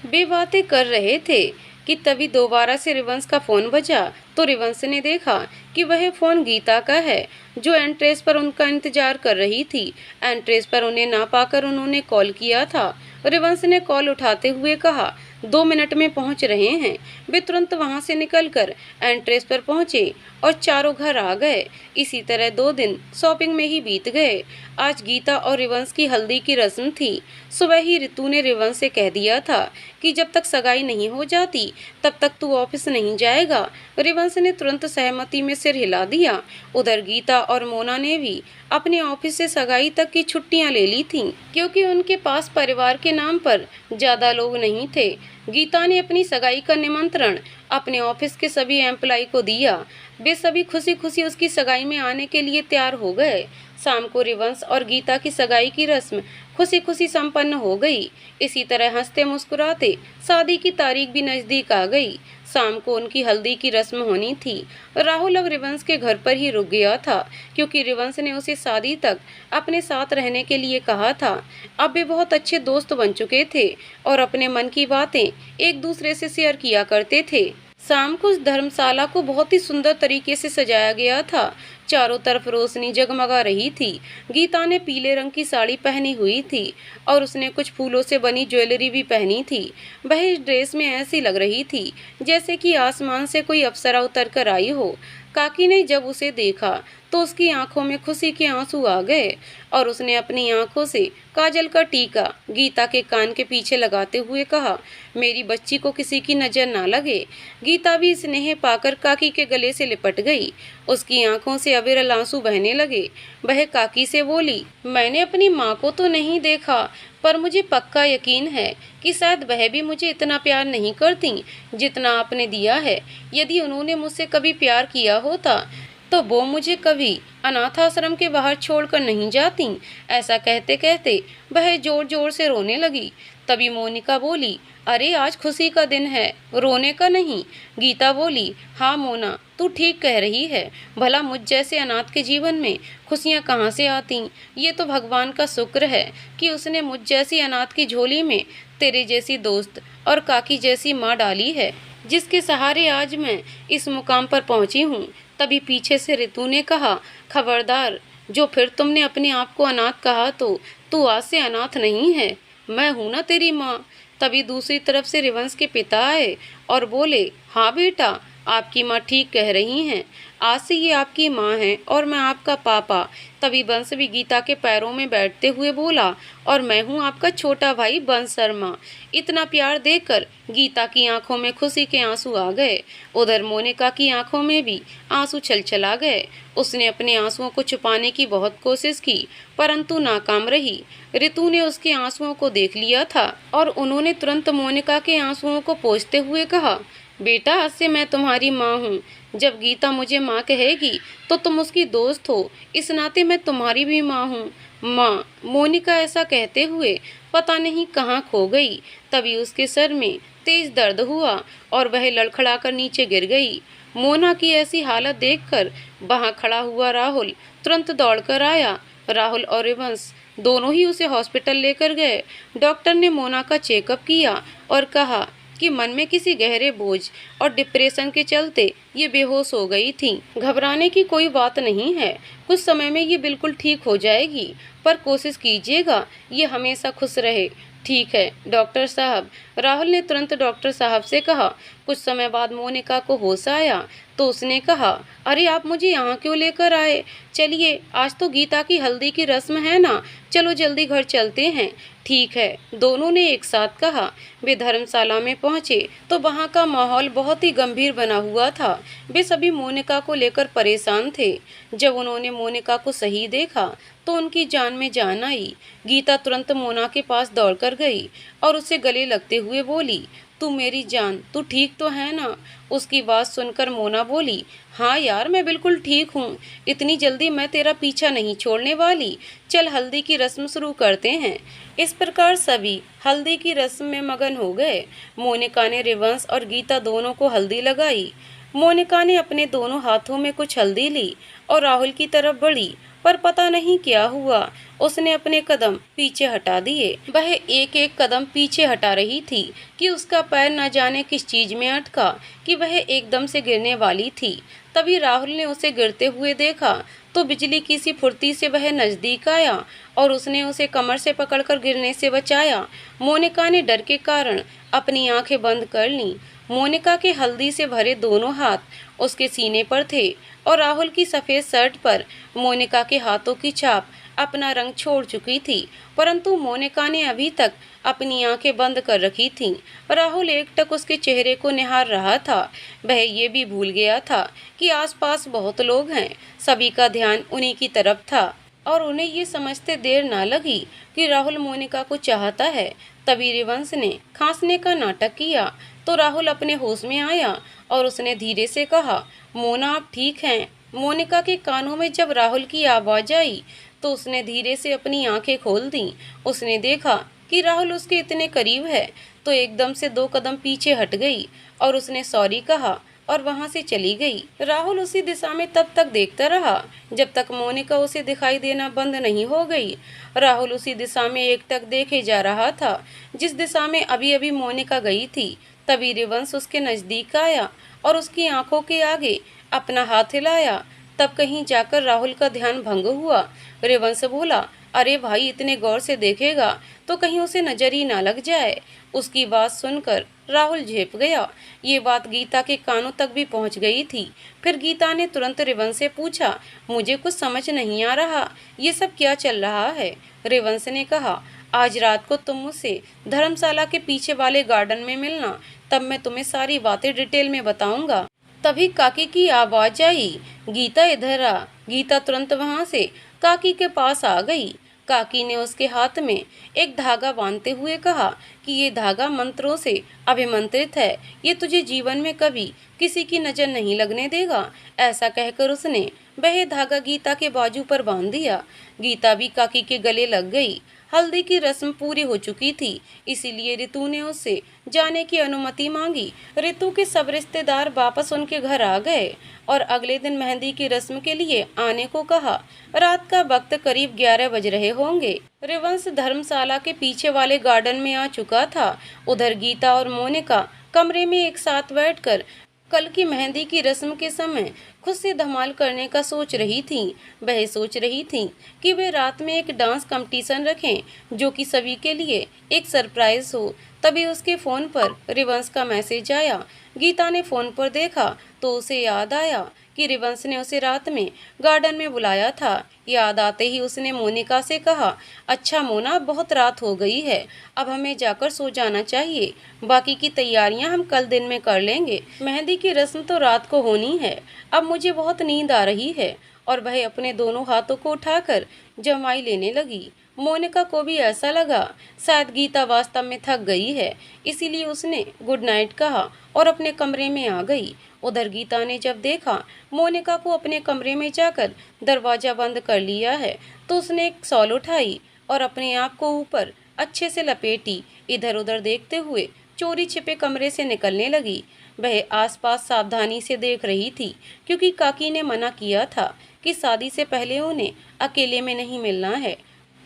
वे बातें कर रहे थे कि तभी दोबारा से रिवंश का फ़ोन बजा तो रिवंश ने देखा कि वह फ़ोन गीता का है जो एंट्रेस पर उनका इंतजार कर रही थी। एंट्रेस पर उन्हें ना पाकर उन्होंने कॉल किया था। रिवंश ने कॉल उठाते हुए कहा, 2 मिनट में पहुंच रहे हैं। वे तुरंत वहां से निकलकर एंट्रेस पर पहुंचे और चारों घर आ गए। इसी तरह 2 दिन शॉपिंग में ही बीत गए। आज गीता और रिवंश की हल्दी की रस्म थी। सुबह ही रितु ने रिवंश से कह दिया था कि जब तक सगाई नहीं हो जाती तब तक तू ऑफिस नहीं जाएगा। रिवंश ने तुरंत सहमति में सिर हिला दिया। उधर गीता और मोना ने भी अपने ऑफिस से सगाई तक की छुट्टियां ले ली थीं, क्योंकि उनके पास परिवार के नाम पर ज़्यादा लोग नहीं थे। गीता ने अपनी सगाई का निमंत्रण अपने ऑफिस के सभी एम्प्लॉय को दिया। वे सभी खुशी खुशी उसकी सगाई में आने के लिए तैयार हो गए। शाम को रिवंश और गीता की सगाई की रस्म खुशी खुशी संपन्न हो गई। इसी तरह हंसते मुस्कुराते शादी की तारीख भी नजदीक आ गई। शाम को उनकी हल्दी की रस्म होनी थी। राहुल अब रिवंश के घर पर ही रुक गया था, क्योंकि रिवंश ने उसे शादी तक अपने साथ रहने के लिए कहा था। अब वे बहुत अच्छे दोस्त बन चुके थे और अपने मन की बातें एक दूसरे से शेयर किया करते थे। शाम को उस धर्मशाला को बहुत ही सुंदर तरीके से सजाया गया था। चारों तरफ रोशनी जगमगा रही थी। गीता ने पीले रंग की साड़ी पहनी हुई थी और उसने कुछ फूलों से बनी ज्वेलरी भी पहनी थी। वह इस ड्रेस में ऐसी लग रही थी जैसे कि आसमान से कोई अप्सरा उतर कर आई हो। काकी ने जब उसे देखा तो उसकी आंखों में खुशी के आंसू आ गए और उसने अपनी आंखों से काजल का टीका गीता के कान के पीछे लगाते हुए कहा, मेरी बच्ची को किसी की नजर ना लगे। गीता भी स्नेह पाकर काकी के गले से लिपट गई। उसकी आंखों से अविरल आंसू बहने लगे। वह काकी से बोली, मैंने अपनी माँ को तो नहीं देखा, पर मुझे पक्का यकीन है कि शायद वह भी मुझे इतना प्यार नहीं करती जितना आपने दिया है। यदि उन्होंने मुझसे कभी प्यार किया होता तो वो मुझे कभी अनाथ आश्रम के बाहर छोड़कर नहीं जाती। ऐसा कहते कहते वह जोर जोर से रोने लगी। तभी मोनिका बोली, अरे आज खुशी का दिन है, रोने का नहीं। गीता बोली, हाँ मोना, तू ठीक कह रही है। भला मुझ जैसे अनाथ के जीवन में खुशियाँ कहाँ से आती। ये तो भगवान का शुक्र है कि उसने मुझ जैसी अनाथ की झोली में तेरे जैसी दोस्त और काकी जैसी माँ डाली है, जिसके सहारे आज मैं इस मुकाम पर पहुँची हूँ। तभी पीछे से रितु ने कहा, खबरदार, जो फिर तुमने अपने आप को अनाथ कहा तो तू आज से अनाथ नहीं है, मैं हूं ना तेरी माँ। तभी दूसरी तरफ से रिवंश के पिता आए और बोले, हाँ बेटा, आपकी माँ ठीक कह रही हैं, आज से ये आपकी माँ है और मैं आपका पापा। तभी बंस भी गीता के पैरों में बैठते हुए बोला, और मैं हूँ आपका छोटा भाई बंस शर्मा। इतना प्यार देकर गीता की आंखों में खुशी के आंसू आ गए। उधर मोनिका की आंखों में भी आंसू छलछला गए। उसने अपने आंसुओं को छुपाने की बहुत कोशिश की, परंतु नाकाम रही। रितु ने उसके आंसुओं को देख लिया था और उन्होंने तुरंत मोनिका के आंसुओं को पोंछते हुए कहा, बेटा, आज से मैं तुम्हारी माँ हूँ। जब गीता मुझे माँ कहेगी तो तुम उसकी दोस्त हो, इस नाते मैं तुम्हारी भी माँ हूँ। माँ, मोनिका ऐसा कहते हुए पता नहीं कहाँ खो गई। तभी उसके सर में तेज दर्द हुआ और वह लड़खड़ाकर नीचे गिर गई। मोना की ऐसी हालत देखकर वहां खड़ा हुआ राहुल तुरंत दौड़कर आया। राहुल और रिवंश दोनों ही उसे हॉस्पिटल लेकर गए। डॉक्टर ने मोना का चेकअप किया और कहा कि मन में किसी गहरे बोझ और डिप्रेशन के चलते ये बेहोश हो गई थी। घबराने की कोई बात नहीं है, कुछ समय में ये बिल्कुल ठीक हो जाएगी, पर कोशिश कीजिएगा ये हमेशा खुश रहे। ठीक है डॉक्टर साहब, राहुल ने तुरंत डॉक्टर साहब से कहा। कुछ समय बाद मोनिका को होश आया तो उसने कहा, अरे आप मुझे यहाँ क्यों लेकर आए? चलिए, आज तो गीता की हल्दी की रस्म है ना, चलो जल्दी घर चलते हैं। ठीक है, दोनों ने एक साथ कहा। वे धर्मशाला में पहुँचे तो वहाँ का माहौल बहुत ही गंभीर बना हुआ था। वे सभी मोनिका को लेकर परेशान थे। जब उन्होंने मोनिका को सही देखा तो उनकी जान में जान आई। गीता तुरंत मोना के पास दौड़कर गई और उसे गले लगते हुए बोली, तू मेरी जान, तू ठीक तो है ना? उसकी बात सुनकर मोना बोली, हाँ यार, मैं बिल्कुल ठीक हूँ। इतनी जल्दी मैं तेरा पीछा नहीं छोड़ने वाली। चल हल्दी की रस्म शुरू करते हैं। इस प्रकार सभी हल्दी की रस्म में मगन हो गए। मोनिका ने रिवंश और गीता दोनों को हल्दी लगाई। मोनिका ने अपने दोनों हाथों में कुछ हल्दी ली और राहुल की तरफ बढ़ी, पर पता नहीं क्या हुआ, उसने अपने कदम पीछे हटा दिए। वह एक एक कदम पीछे हटा रही थी कि उसका पैर न जाने किस चीज में अटका कि वह एकदम से गिरने वाली थी। तभी राहुल ने उसे गिरते हुए देखा तो बिजली की सी फुर्ती से वह नजदीक आया और उसने उसे कमर से पकड़कर गिरने से बचाया। मोनिका ने डर के कारण अपनी आंखें बंद कर लीं। मोनिका के हल्दी से भरे दोनों हाथ उसके सीने पर थे और राहुल की सफ़ेद शर्ट पर मोनिका के हाथों की छाप अपना रंग छोड़ चुकी थी, परंतु मोनिका ने अभी तक अपनी आंखें बंद कर रखी थीं। राहुल एकटक उसके चेहरे को निहार रहा था। वह ये भी भूल गया था कि आसपास बहुत लोग हैं। सभी का ध्यान उन्हीं की तरफ था और उन्हें ये समझते देर ना लगी कि राहुल मोनिका को चाहता है। तभी रिवंश ने खांसने का नाटक किया तो राहुल अपने होश में आया और उसने धीरे से कहा, मोना आप ठीक हैं? मोनिका के कानों में जब राहुल की आवाज आई तो उसने धीरे से अपनी आंखें खोल दी। उसने देखा कि राहुल उसके इतने करीब है तो एकदम से 2 कदम पीछे हट गई और उसने सॉरी कहा और वहां से चली गई। राहुल उसी दिशा में तब तक देखता रहा जब तक मोनिका उसे दिखाई देना बंद नहीं हो गई। राहुल उसी दिशा में एकटक देखे जा रहा था जिस दिशा में अभी अभी मोनिका गई थी। तभी रिवंश उसके नजदीक आया और उसकी आंखों के आगे अपना हाथ हिलाया। तब कहीं जाकर राहुल का ध्यान भंग हुआ। रिवंश बोला, अरे भाई इतने गौर से देखेगा तो कहीं उसे नजर ही ना लग जाए। उसकी बात सुनकर राहुल झेप गया। ये बात गीता के कानों तक भी पहुंच गई थी। फिर गीता ने तुरंत रिवंश से पूछा, मुझे कुछ समझ नहीं आ रहा, ये सब क्या चल रहा है? रिवंश ने कहा, आज रात को तुम मुझसे धर्मशाला के पीछे वाले गार्डन में मिलना, तब मैं तुम्हें सारी बातें डिटेल में बताऊंगा। तभी काकी की आवाज आई, गीता इधर आ। गीता तुरंत वहां से काकी के पास आ गई। काकी ने उसके हाथ में एक धागा बांधते हुए कहा कि ये धागा मंत्रों से अभिमंत्रित है, ये तुझे जीवन में कभी किसी की नजर नहीं लगने देगा। ऐसा कहकर उसने वह धागा गीता के बाजू पर बांध दिया। गीता भी काकी के गले लग गई। हल्दी की रस्म पूरी हो चुकी थी, इसीलिए रितु ने उससे जाने की अनुमति मांगी। रितु के सब रिश्तेदार वापस उनके घर आ गए और अगले दिन मेहंदी की रस्म के लिए आने को कहा। रात का वक्त करीब 11 बज रहे होंगे। रिवंश धर्मशाला के पीछे वाले गार्डन में आ चुका था। उधर गीता और मोनिका कमरे में एक साथ बैठकर कल की मेहंदी की रस्म के समय खुद से धमाल करने का सोच रही थी। वह सोच रही थी कि वे रात में एक डांस कंपटीशन रखें जो कि सभी के लिए एक सरप्राइज हो। तभी उसके फोन पर रिवंश का मैसेज आया। गीता ने फोन पर देखा तो उसे याद आया कि रिवंश ने उसे रात में गार्डन में बुलाया था। याद आते ही उसने मोनिका से कहा, अच्छा मोना, बहुत रात हो गई है, अब हमें जाकर सो जाना चाहिए, बाकी की तैयारियां हम कल दिन में कर लेंगे। मेहंदी की रस्म तो रात को होनी है, अब मुझे बहुत नींद आ रही है। और वह अपने दोनों हाथों को उठाकर जमाई लेने लगी। मोनिका को भी ऐसा लगा शायद गीता वास्तव में थक गई है, इसीलिए उसने गुड नाइट कहा और अपने कमरे में आ गई। उधर गीता ने जब देखा मोनिका को अपने कमरे में जाकर दरवाजा बंद कर लिया है तो उसने एक शॉल उठाई और अपने आप को ऊपर अच्छे से लपेटी इधर उधर देखते हुए चोरी छिपे कमरे से निकलने लगी। वह आसपास सावधानी से देख रही थी क्योंकि काकी ने मना किया था कि शादी से पहले उन्हें अकेले में नहीं मिलना है।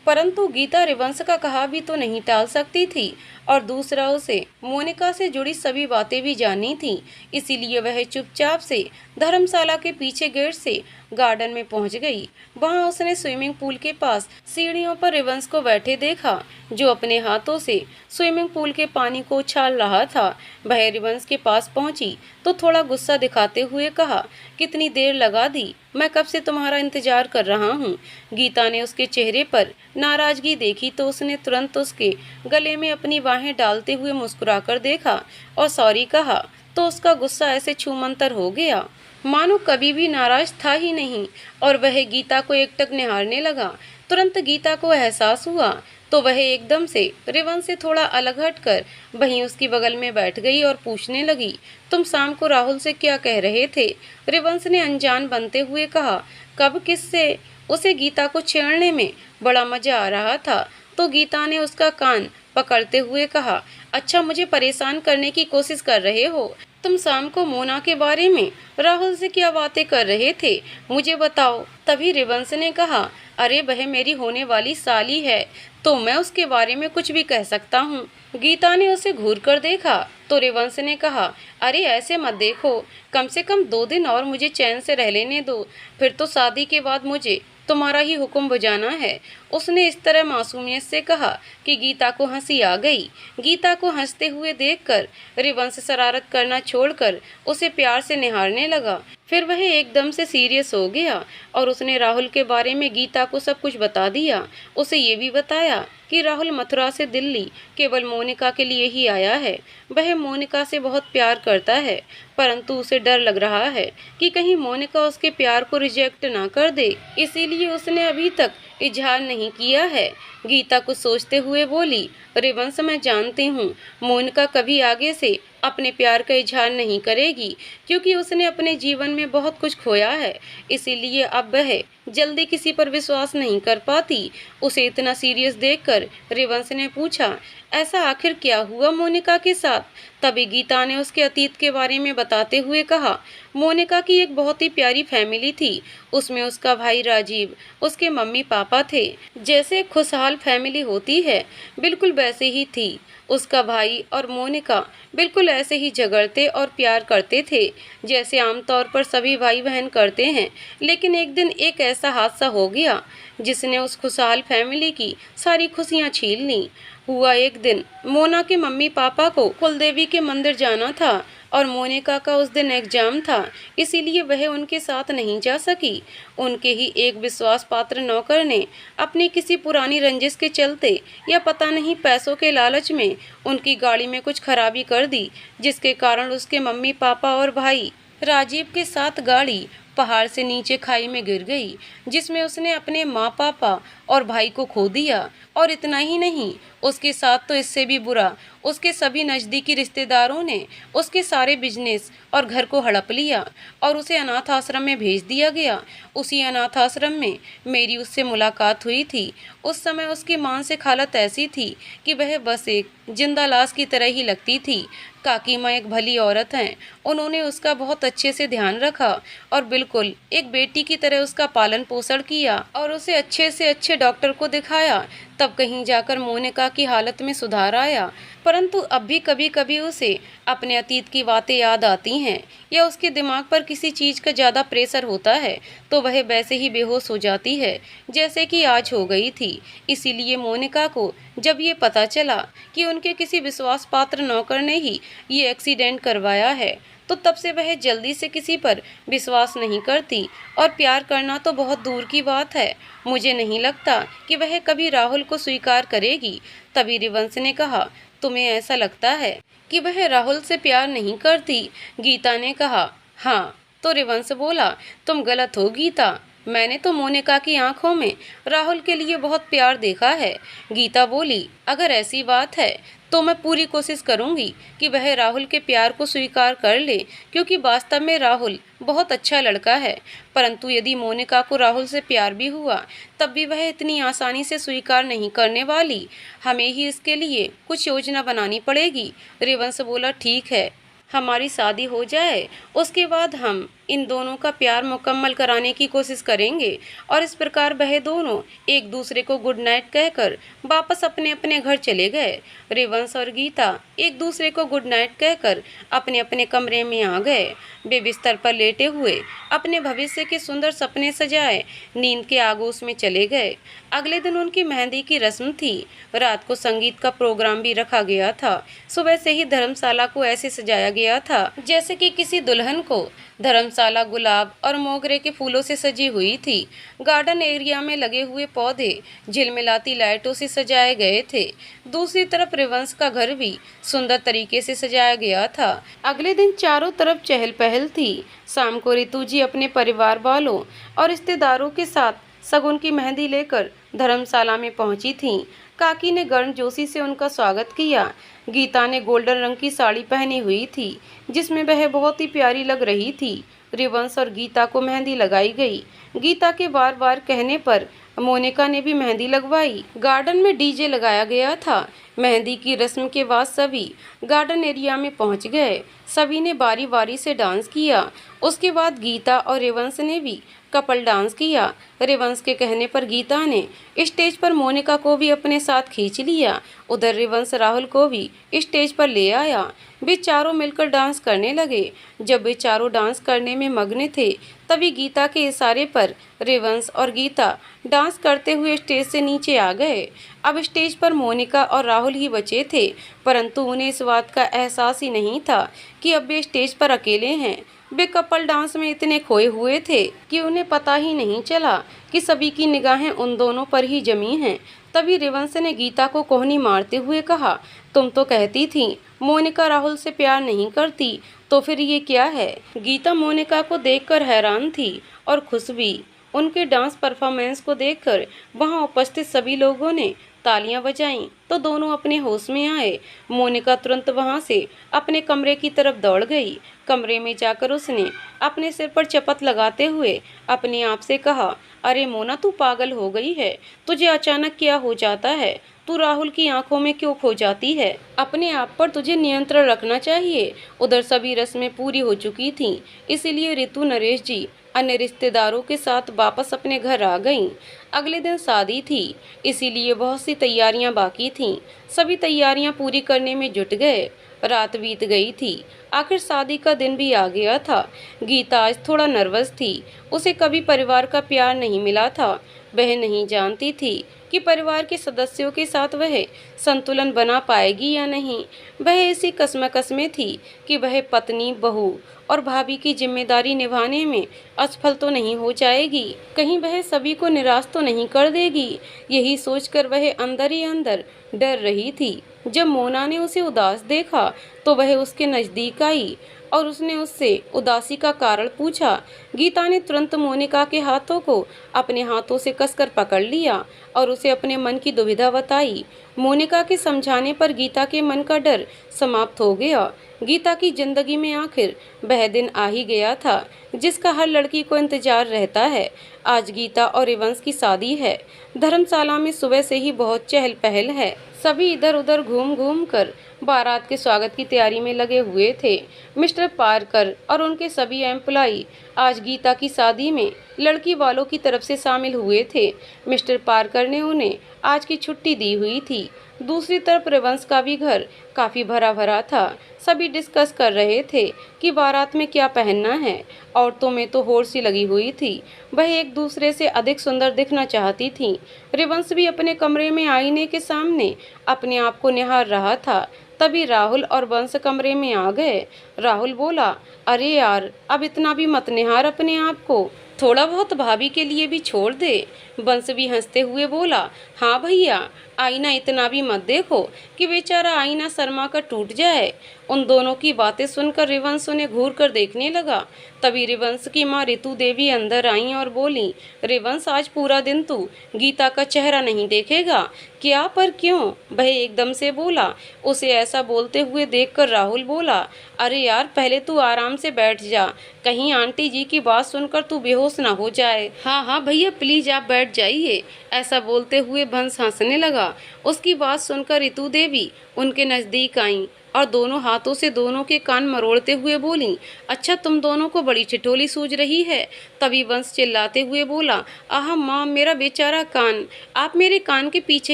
परंतु गीता रिवंश का कहा भी तो नहीं टाल सकती थी और दूसरा उसे मोनिका से जुड़ी सभी बातें भी जाननी थी, इसीलिए वह चुपचाप से धर्मशाला के पीछे गेट से गार्डन में पहुंच गई। वहां उसने स्विमिंग पूल के पास सीढ़ियों पर रिवंश को बैठे देखा जो अपने हाथों से स्विमिंग पूल के पानी को उछाल रहा था। वह रिवंश के पास पहुंची तो थोड़ा गुस्सा दिखाते हुए कहा, कितनी देर लगा दी, मैं कब से तुम्हारा इंतजार कर रहा हूँ। गीता ने उसके चेहरे पर नाराजगी देखी तो उसने तुरंत उसके गले में अपनी बाहें डालते हुए मुस्कुराकर देखा और सॉरी कहा तो उसका गुस्सा ऐसे छूमंतर हो गया मानो कभी भी नाराज था ही नहीं और वह गीता को एकटक निहारने लगा। तुरंत गीता को एहसास हुआ तो वह एकदम से रिवंश से थोड़ा अलग हटकर वहीं उसकी बगल में बैठ गई और पूछने लगी, तुम शाम को राहुल से क्या कह रहे थे? रिवंश ने अनजान बनते हुए कहा, कब, किससे? उसे गीता को छेड़ने में बड़ा मजा आ रहा था तो गीता ने उसका कान पकड़ते हुए कहा, अच्छा मुझे परेशान करने की कोशिश कर रहे हो? तुम शाम को मोना के बारे में राहुल से क्या बातें कर रहे थे, मुझे बताओ। तभी रिवंश ने कहा, अरे वह मेरी होने वाली साली है तो मैं उसके बारे में कुछ भी कह सकता हूँ। गीता ने उसे घूर कर देखा तो रिवंश ने कहा, अरे ऐसे मत देखो, कम से कम 2 दिन और मुझे चैन से रह लेने दो, फिर तो शादी के बाद मुझे तुम्हारा ही हुक्म बजाना है। उसने इस तरह मासूमियत से कहा कि गीता को हंसी आ गई। गीता को हंसते हुए देखकर रिवंश शरारत करना छोड़कर उसे प्यार से निहारने लगा। फिर वह एकदम से सीरियस हो गया और उसने राहुल के बारे में गीता को सब कुछ बता दिया। उसे ये भी बताया कि राहुल मथुरा से दिल्ली केवल मोनिका के लिए ही आया है। वह मोनिका से बहुत प्यार करता है, परंतु उसे डर लग रहा है कि कहीं मोनिका उसके प्यार को रिजेक्ट ना कर दे, इसीलिए उसने अभी तक इजहार नहीं किया है। गीता कुछ सोचते हुए बोली, रिवंश मैं जानती हूँ मोनिका कभी आगे से अपने प्यार का इजहार नहीं करेगी, क्योंकि उसने अपने जीवन में बहुत कुछ खोया है, इसीलिए अब वह जल्दी किसी पर विश्वास नहीं कर पाती। उसे इतना सीरियस देखकर रिवंश ने पूछा, ऐसा आखिर क्या हुआ मोनिका के साथ? तभी गीता ने उसके अतीत के बारे में बताते हुए कहा, मोनिका की एक बहुत ही प्यारी फैमिली थी। उसमें उसका भाई राजीव, उसके मम्मी पापा थे। जैसे एक खुशहाल फैमिली होती है, बिल्कुल वैसे ही थी। उसका भाई और मोनिका बिल्कुल ऐसे ही झगड़ते और प्यार करते थे, जैसे आमतौर पर सभी भाई बहन करते हैं। लेकिन एक दिन एक ऐसा हादसा हो गया जिसने उस खुशहाल फैमिली की सारी खुशियां छीन ली। हुआ एक दिन, मोना के मम्मी पापा को कुलदेवी के मंदिर जाना था और मोनिका का उस दिन एग्जाम था, इसीलिए वह उनके साथ नहीं जा सकी। उनके ही एक विश्वास पात्र नौकर ने अपनी किसी पुरानी रंजिश के चलते या पता नहीं पैसों के लालच में उनकी गाड़ी में कुछ खराबी कर दी, जिसके कारण उसके मम्मी पापा और भाई राजीव के साथ गाड़ी पहाड़ से नीचे खाई में गिर गई, जिसमें उसने अपने माँ पापा और भाई को खो दिया। और इतना ही नहीं, उसके साथ तो इससे भी बुरा, उसके सभी नज़दीकी रिश्तेदारों ने उसके सारे बिजनेस और घर को हड़प लिया और उसे अनाथ आश्रम में भेज दिया गया। उसी अनाथ आश्रम में मेरी उससे मुलाकात हुई थी। उस समय उसकी मानसिक हालत ऐसी थी कि वह बस एक जिंदा लाश की तरह ही लगती थी। काकी माँ एक भली औरत हैं, उन्होंने उसका बहुत अच्छे से ध्यान रखा और बिल्कुल एक बेटी की तरह उसका पालन पोषण किया और उसे अच्छे से अच्छे डॉक्टर को दिखाया। तब कहीं जाकर मोनिका की हालत में सुधार आया। परंतु अब भी कभी कभी उसे अपने अतीत की बातें याद आती हैं या उसके दिमाग पर किसी चीज़ का ज़्यादा प्रेशर होता है तो वह वैसे ही बेहोश हो जाती है जैसे कि आज हो गई थी। इसीलिए मोनिका को जब ये पता चला कि उनके किसी विश्वास पात्र नौकर ने ही ये एक्सीडेंट करवाया है, तो तब से वह जल्दी से किसी पर विश्वास नहीं करती और प्यार करना तो बहुत दूर की बात है। मुझे नहीं लगता कि वह कभी राहुल को स्वीकार करेगी। तभी रिवंश ने कहा, तुम्हें ऐसा लगता है कि वह राहुल से प्यार नहीं करती? गीता ने कहा, हाँ। तो रिवंश बोला, तुम गलत हो गीता, मैंने तो मोनिका की आंखों में राहुल के लिए बहुत प्यार देखा है। गीता बोली, अगर ऐसी बात है तो मैं पूरी कोशिश करूंगी कि वह राहुल के प्यार को स्वीकार कर ले, क्योंकि वास्तव में राहुल बहुत अच्छा लड़का है। परंतु यदि मोनिका को राहुल से प्यार भी हुआ तब भी वह इतनी आसानी से स्वीकार नहीं करने वाली। हमें ही इसके लिए कुछ योजना बनानी पड़ेगी। रिवंश बोला, ठीक है, हमारी शादी हो जाए उसके बाद हम इन दोनों का प्यार मुकम्मल कराने की कोशिश करेंगे। और इस प्रकार वह दोनों एक दूसरे को गुड नाइट कहकर वापस अपने अपने घर चले गए। रिवंश और गीता एक दूसरे को गुड नाइट कहकर अपने अपने कमरे में आ गए। वे बिस्तर पर लेटे हुए अपने भविष्य के सुंदर सपने सजाए नींद के आगोश में चले गए। अगले दिन उनकी मेहंदी की रस्म थी। रात को संगीत का प्रोग्राम भी रखा गया था। सुबह से ही धर्मशाला को ऐसे सजाया गया था जैसे कि किसी दुल्हन को। धर्मशाला गुलाब और मोगरे के फूलों से सजी हुई थी। गार्डन एरिया में लगे हुए पौधे झिलमिलाती लाइटों से सजाए गए थे। दूसरी तरफ रिवंश का घर भी सुंदर तरीके से सजाया गया था। अगले दिन चारों तरफ चहल पहल थी। शाम को रितु जी अपने परिवार वालों और रिश्तेदारों के साथ शगुन की मेहंदी लेकर धर्मशाला में पहुंची थीं। काकी ने गर्मजोशी से उनका स्वागत किया। गीता ने गोल्डन रंग की साड़ी पहनी हुई थी जिसमें वह बहुत ही प्यारी लग रही थी। रिवंश और गीता को मेहंदी लगाई गई। गीता के बार बार कहने पर मोनिका ने भी मेहंदी लगवाई। गार्डन में डीजे लगाया गया था। मेहंदी की रस्म के बाद सभी गार्डन एरिया में पहुंच गए। सभी ने बारी बारी से डांस किया। उसके बाद गीता और रिवंश ने भी कपल डांस किया। रिवंश के कहने पर गीता ने स्टेज पर मोनिका को भी अपने साथ खींच लिया। उधर रिवंश राहुल को भी स्टेज पर ले आया। वे चारों मिलकर डांस करने लगे। जब वे चारों डांस करने में मग्न थे तभी गीता के इशारे पर रिवंश और गीता डांस करते हुए स्टेज से नीचे आ गए। अब स्टेज पर मोनिका और राहुल ही बचे थे, परंतु उन्हें इस बात का एहसास ही नहीं था कि अब वे स्टेज पर अकेले हैं। वे कपल डांस में इतने खोए हुए थे कि उन्हें पता ही नहीं चला कि सभी की निगाहें उन दोनों पर ही जमी हैं। तभी रिवंश ने गीता को कोहनी मारते हुए कहा, तुम तो कहती थी मोनिका राहुल से प्यार नहीं करती, तो फिर ये क्या है? गीता मोनिका को देखकर हैरान थी और खुश भी। उनके डांस परफॉर्मेंस को देखकर वहां उपस्थित सभी लोगों ने तालियां बजाईं तो दोनों अपने होश में आए। मोनिका तुरंत वहां से अपने कमरे की तरफ दौड़ गई। कमरे में जाकर उसने अपने सिर पर चपत लगाते हुए अपने आप से कहा, अरे मोना, तू पागल हो गई है? तुझे अचानक क्या हो जाता है? तू राहुल की आंखों में क्यों खो जाती है? अपने आप पर तुझे नियंत्रण रखना चाहिए। उधर सभी रस्में पूरी हो चुकी थीं, इसीलिए रितु, नरेश जी अन्य रिश्तेदारों के साथ वापस अपने घर आ गईं। अगले दिन शादी थी, इसीलिए बहुत सी तैयारियां बाकी थीं। सभी तैयारियां पूरी करने में जुट गए। रात बीत गई थी, आखिर शादी का दिन भी आ गया था। गीता आज थोड़ा नर्वस थी। उसे कभी परिवार का प्यार नहीं मिला था। वह नहीं जानती थी कि परिवार के सदस्यों के साथ वह संतुलन बना पाएगी या नहीं। वह इसी कश्मकश में थी कि वह पत्नी, बहू और भाभी की जिम्मेदारी निभाने में असफल तो नहीं हो जाएगी, कहीं वह सभी को निराश तो नहीं कर देगी। यही सोचकर वह अंदर ही अंदर डर रही थी। जब मोना ने उसे उदास देखा तो वह उसके नजदीक आई और उसने उससे उदासी का कारण पूछा। गीता ने तुरंत मोनिका के हाथों को अपने हाथों से कसकर पकड़ लिया और उसे अपने मन की दुविधा बताई। मोनिका के समझाने पर गीता के मन का डर समाप्त हो गया। गीता की जिंदगी में आखिर वह दिन आ ही गया था जिसका हर लड़की को इंतजार रहता है। आज गीता और रिवंश की शादी है। धर्मशाला में सुबह से ही बहुत चहल पहल है। सभी इधर उधर घूम घूम कर बारात के स्वागत की तैयारी में लगे हुए थे। मिस्टर पार्कर और उनके सभी एम्प्लॉई आज गीता की शादी में लड़की वालों की तरफ से शामिल हुए थे। मिस्टर पार्कर ने उन्हें आज की छुट्टी दी हुई थी। दूसरी तरफ रिवंश का भी घर काफी भरा भरा था। सभी डिस्कस कर रहे थे कि बारात में क्या पहनना है। औरतों में तो होड़ सी लगी हुई थी। वह एक दूसरे से अधिक सुंदर दिखना चाहती थीं। रिवंश भी अपने कमरे में आईने के सामने अपने आप को निहार रहा था। तभी राहुल और वंश कमरे में आ गए। राहुल बोला, अरे यार, अब इतना भी मत निहार अपने आप को, थोड़ा बहुत भाभी के लिए भी छोड़ दे। वंश भी हंसते हुए बोला, हाँ भैया, आईना इतना भी मत देखो कि बेचारा आईना शर्मा कर टूट जाए। उन दोनों की बातें सुनकर रिवंश उन्हें घूर कर देखने लगा। तभी रिवंश की माँ रितु देवी अंदर आईं और बोली, रिवंश, आज पूरा दिन तू गीता का चेहरा नहीं देखेगा क्या? पर क्यों? वह एकदम से बोला। उसे ऐसा बोलते हुए देखकर राहुल बोला, अरे यार, पहले तू आराम से बैठ जा, कहीं आंटी जी की बात सुनकर तू बेहोश ना हो जाए। हाँ हाँ भैया, प्लीज आप बैठ जाइए। ऐसा बोलते हुए वंश हंसने लगा। उसकी बात सुनकर रितु देवी उनके नजदीक आईं और दोनों हाथों से दोनों के कान मरोड़ते हुए बोली, अच्छा, तुम दोनों को बड़ी ठिठोली सूझ रही है। तभी वंश चिल्लाते हुए बोला, आह माँ, मेरा बेचारा कान, आप मेरे कान के पीछे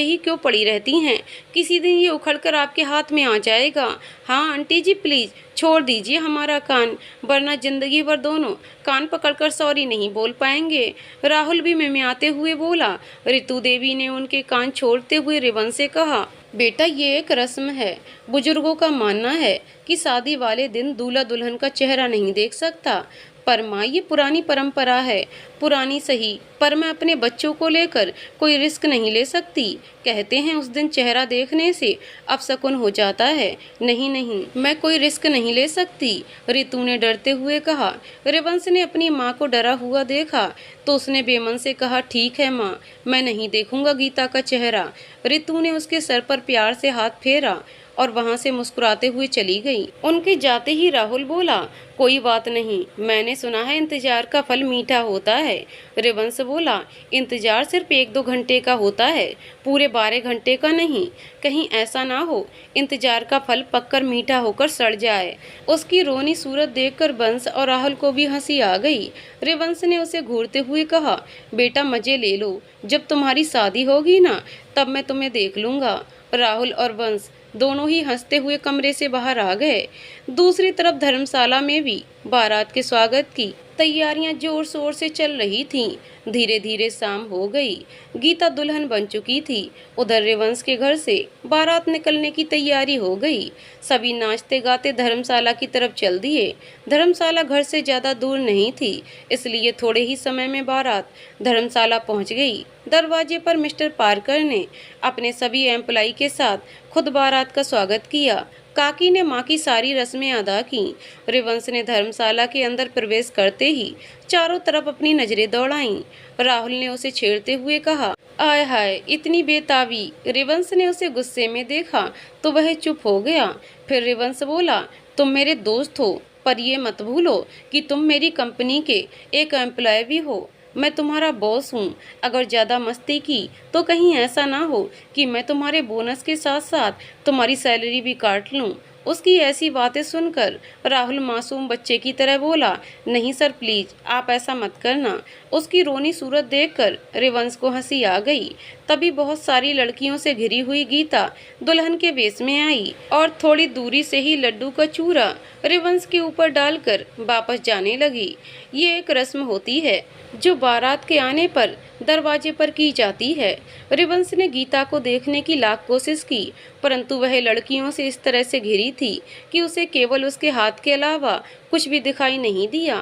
ही क्यों पड़ी रहती हैं? किसी दिन ये उखड़कर आपके हाथ में आ जाएगा। हाँ आंटी जी, प्लीज छोड़ दीजिए हमारा कान, वरना जिंदगी भर दोनों कान पकड़कर सॉरी नहीं बोल पाएंगे। राहुल भी मिमियाते हुए बोला। रितु देवी ने उनके कान छोड़ते हुए रिवंश से कहा, बेटा, ये एक रस्म है। बुजुर्गों का मानना है कि शादी वाले दिन दूल्हा दुल्हन का चेहरा नहीं देख सकता। पर माँ, ये पुरानी परंपरा है। पुरानी सही, पर मैं अपने बच्चों को लेकर कोई रिस्क नहीं ले सकती। कहते हैं उस दिन चेहरा देखने से अपशकुन हो जाता है। नहीं नहीं, मैं कोई रिस्क नहीं ले सकती, रितु ने डरते हुए कहा। रिवंश ने अपनी माँ को डरा हुआ देखा तो उसने बेमन से कहा, ठीक है माँ, मैं नहीं देखूंगा गीता का चेहरा। रितु ने उसके सर पर प्यार से हाथ फेरा और वहां से मुस्कुराते हुए चली गई। उनके जाते ही राहुल बोला, कोई बात नहीं, मैंने सुना है इंतजार का फल मीठा होता है। रिवंश बोला, इंतजार सिर्फ 1-2 घंटे का होता है, पूरे 12 घंटे का नहीं। कहीं ऐसा ना हो इंतजार का फल पककर मीठा होकर सड़ जाए। उसकी रोनी सूरत देखकर वंश और राहुल को भी हंसी आ गई। रिवंश ने उसे घूरते हुए कहा, बेटा मजे ले लो, जब तुम्हारी शादी होगी ना, तब मैं तुम्हें देख लूंगा। राहुल और वंश दोनों ही हंसते हुए कमरे से बाहर आ गए। दूसरी तरफ धर्मशाला में भी बारात के स्वागत की तैयारियां जोर शोर से चल रही थीं। धीरे धीरे शाम हो गई। गीता दुल्हन बन चुकी थी। उधर रिवंश के घर से बारात निकलने की तैयारी हो गई। सभी नाचते गाते धर्मशाला की तरफ चल दिए। धर्मशाला घर से ज्यादा दूर नहीं थी, इसलिए थोड़े ही समय में बारात धर्मशाला पहुंच गई। दरवाजे पर मिस्टर पार्कर ने अपने सभी एम्प्लॉई के साथ खुद बारात का स्वागत किया। काकी ने माँ की सारी रस्में अदा की। रिवंश ने धर्मशाला के अंदर प्रवेश करते ही चारों तरफ अपनी नजरें दौड़ाईं। राहुल ने उसे छेड़ते हुए कहा, आय हाय इतनी बेताबी। रिवंश ने उसे गुस्से में देखा तो वह चुप हो गया। फिर रिवंश बोला, तुम मेरे दोस्त हो, पर ये मत भूलो कि तुम मेरी कंपनी के एक एम्प्लॉय भी हो। मैं तुम्हारा बॉस हूँ। अगर ज़्यादा मस्ती की तो कहीं ऐसा ना हो कि मैं तुम्हारे बोनस के साथ साथ तुम्हारी सैलरी भी काट लूँ। उसकी ऐसी बातें सुनकर राहुल मासूम बच्चे की तरह बोला, नहीं सर प्लीज आप ऐसा मत करना। उसकी रोनी सूरत देखकर रिवंश को हंसी आ गई। तभी बहुत सारी लड़कियों से घिरी हुई गीता दुल्हन के वेश में आई और थोड़ी दूरी से ही लड्डू का चूरा रिवंश के ऊपर डालकर वापस जाने लगी। ये एक रस्म होती है जो बारात के आने पर दरवाजे पर की जाती है। रिवंश ने गीता को देखने की लाख कोशिश की, परंतु वह लड़कियों से इस तरह से घिरी थी कि उसे केवल उसके हाथ के अलावा कुछ भी दिखाई नहीं दिया।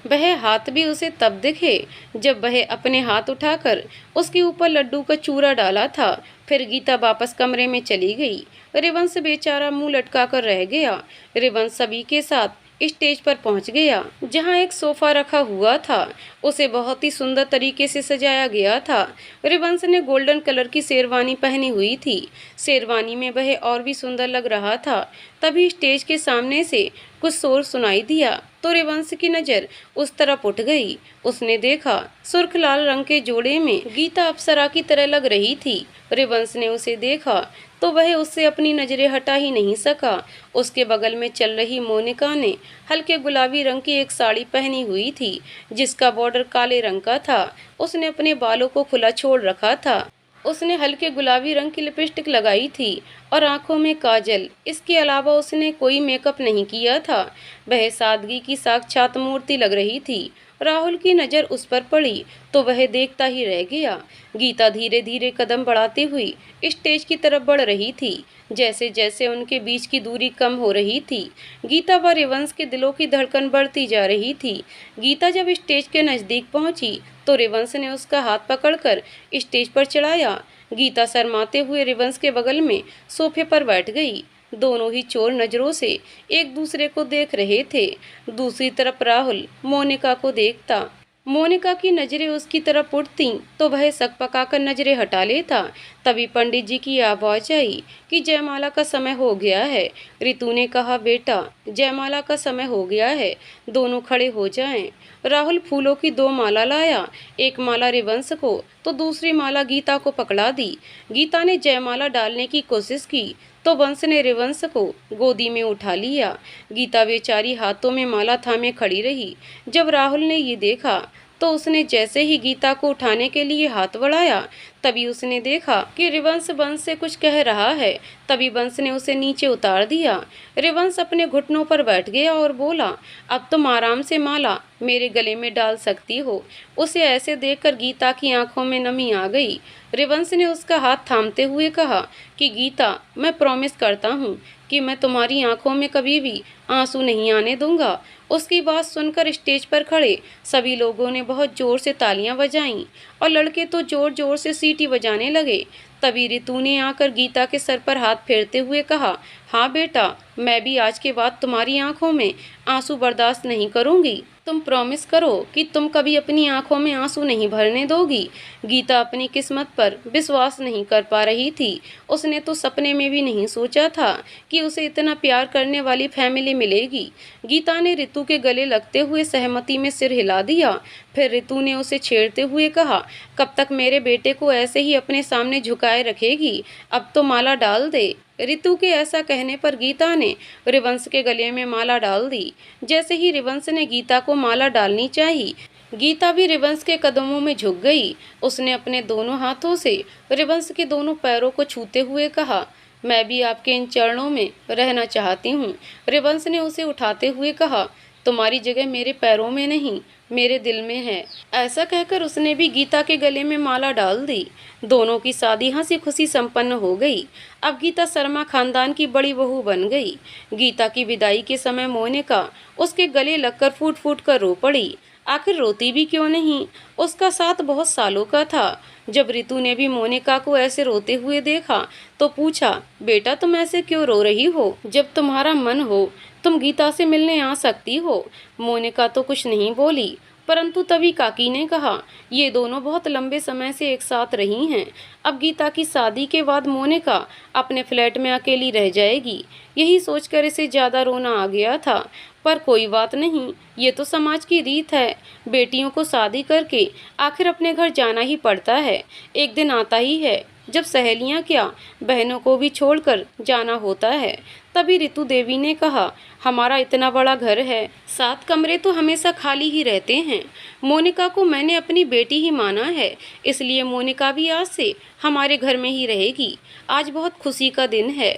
वह हाथ भी उसे तब दिखे जब वह अपने हाथ उठाकर उसके ऊपर लड्डू का चूरा डाला था। फिर गीता वापस कमरे में चली गई। रिवंश बेचारा मुंह लटका कर रह गया। रिवंश सभी के साथ स्टेज पर पहुंच गया, जहां एक सोफा रखा हुआ था। उसे बहुत ही सुंदर तरीके से सजाया गया था। रिवंश ने गोल्डन कलर की शेरवानी पहनी हुई थी। शेरवानी में वह और भी सुंदर लग रहा था। तभी स्टेज के सामने से कुछ शोर सुनाई दिया तो रिवंश की नजर उस तरफ उठ गई। उसने देखा सुर्ख लाल रंग के जोड़े में गीता अप्सरा की तरह लग रही थी। रिवंश ने उसे देखा तो वह उससे अपनी नजरें हटा ही नहीं सका। उसके बगल में चल रही मोनिका ने हल्के गुलाबी रंग की एक साड़ी पहनी हुई थी, जिसका बॉर्डर काले रंग का था। उसने अपने बालों को खुला छोड़ रखा था। उसने हल्के गुलाबी रंग की लिपस्टिक लगाई थी और आंखों में काजल। इसके अलावा उसने कोई मेकअप नहीं किया था। वह सादगी की साक्षात मूर्ति लग रही थी। राहुल की नज़र उस पर पड़ी तो वह देखता ही रह गया। गीता धीरे धीरे कदम बढ़ाती हुई स्टेज की तरफ बढ़ रही थी। जैसे जैसे उनके बीच की दूरी कम हो रही थी, गीता व रिवंश के दिलों की धड़कन बढ़ती जा रही थी। गीता जब स्टेज के नज़दीक पहुंची तो रिवंश ने उसका हाथ पकड़कर स्टेज पर चढ़ाया। गीता शर्माते हुए रिवंश के बगल में सोफे पर बैठ गई। दोनों ही चोर नजरों से एक दूसरे को देख रहे थे। दूसरी तरफ राहुल मोनिका को देखता। मोनिका की नजरें उसकी तरफ उठती तो वह सक पकाकर नजरें हटा लेता। तभी पंडित जी की आवाज आई कि जयमाला का समय हो गया है। रितु ने कहा, बेटा जयमाला का समय हो गया है, दोनों खड़े हो जाएं। राहुल फूलों की 2 माला लाया। एक माला रिवंश को तो दूसरी माला गीता को पकड़ा दी। गीता ने जयमाला डालने की कोशिश की तो वंश ने रिवंश को गोदी में उठा लिया। गीता बेचारी हाथों में माला थामे खड़ी रही। जब राहुल ने ये देखा तो उसने जैसे ही गीता को उठाने के लिए हाथ बढ़ाया, तभी उसने देखा कि रिवंश वंश से कुछ कह रहा है। तभी वंश ने उसे नीचे उतार दिया। रिवंश अपने घुटनों पर बैठ गया और बोला, अब तुम आराम से माला मेरे गले में डाल सकती हो। उसे ऐसे देखकर गीता की आंखों में नमी आ गई। रिवंश ने उसका हाथ थामते हुए कहा कि गीता, मैं प्रॉमिस करता हूँ कि मैं तुम्हारी आंखों में कभी भी आंसू नहीं आने दूंगा। उसकी बात सुनकर स्टेज पर खड़े सभी लोगों ने बहुत जोर से तालियां बजाईं और लड़के तो जोर जोर से सीटी बजाने लगे। तभी रितु ने आकर गीता के सर पर हाथ फेरते हुए कहा, हाँ बेटा, मैं भी आज के बाद तुम्हारी आंखों में आंसू बर्दाश्त नहीं करूंगी। तुम प्रॉमिस करो कि तुम कभी अपनी आंखों में आंसू नहीं भरने दोगी। गीता अपनी किस्मत पर विश्वास नहीं कर पा रही थी। उसने तो सपने में भी नहीं सोचा था कि उसे इतना प्यार करने वाली फैमिली मिलेगी। गीता ने रितु के गले लगते हुए सहमति में सिर हिला दिया। फिर रितु ने उसे छेड़ते हुए कहा, कब तक मेरे बेटे को ऐसे ही अपने सामने झुकाए रखेगी? अब तो माला डाल दे। रितु के ऐसा कहने पर गीता ने रिवंश के गले में माला डाल दी। जैसे ही रिवंश ने गीता को माला डालनी चाहिए, गीता भी रिवंश के कदमों में झुक गई। उसने अपने दोनों हाथों से रिवंश के दोनों पैरों को छूते हुए कहा, मैं भी आपके इन चरणों में रहना चाहती हूँ। रिवंश ने उसे उठाते हुए कहा, तुम्हारी जगह मेरे पैरों में नहीं, मेरे दिल में है। ऐसा कहकर उसने भी गीता के गले में माला डाल दी। दोनों की शादी हंसी खुशी संपन्न हो गई। अब गीता शर्मा खानदान की बड़ी बहू बन गई। गीता की विदाई के समय मोनिका उसके गले लगकर फूट फूट कर रो पड़ी। आखिर रोती भी क्यों नहीं? उसका साथ बहुत सालों का था। जब रितु ने भी मोनिका को ऐसे रोते हुए देखा तो पूछा, बेटा तुम ऐसे क्यों रो रही हो? जब तुम्हारा मन हो तुम गीता से मिलने आ सकती हो। मोनिका तो कुछ नहीं बोली, परंतु तभी काकी ने कहा, ये दोनों बहुत लंबे समय से एक साथ रही हैं। अब गीता की शादी के बाद मोनिका अपने फ्लैट में अकेली रह जाएगी। यही सोचकर इसे ज़्यादा रोना आ गया था। पर कोई बात नहीं, ये तो समाज की रीत है। बेटियों को शादी करके आखिर अपने घर जाना ही पड़ता है। एक दिन आता ही है जब सहेलियां क्या, बहनों को भी छोड़कर जाना होता है। तभी रितु देवी ने कहा, हमारा इतना बड़ा घर है, 7 कमरे तो हमेशा खाली ही रहते हैं। मोनिका को मैंने अपनी बेटी ही माना है, इसलिए मोनिका भी आज से हमारे घर में ही रहेगी। आज बहुत खुशी का दिन है।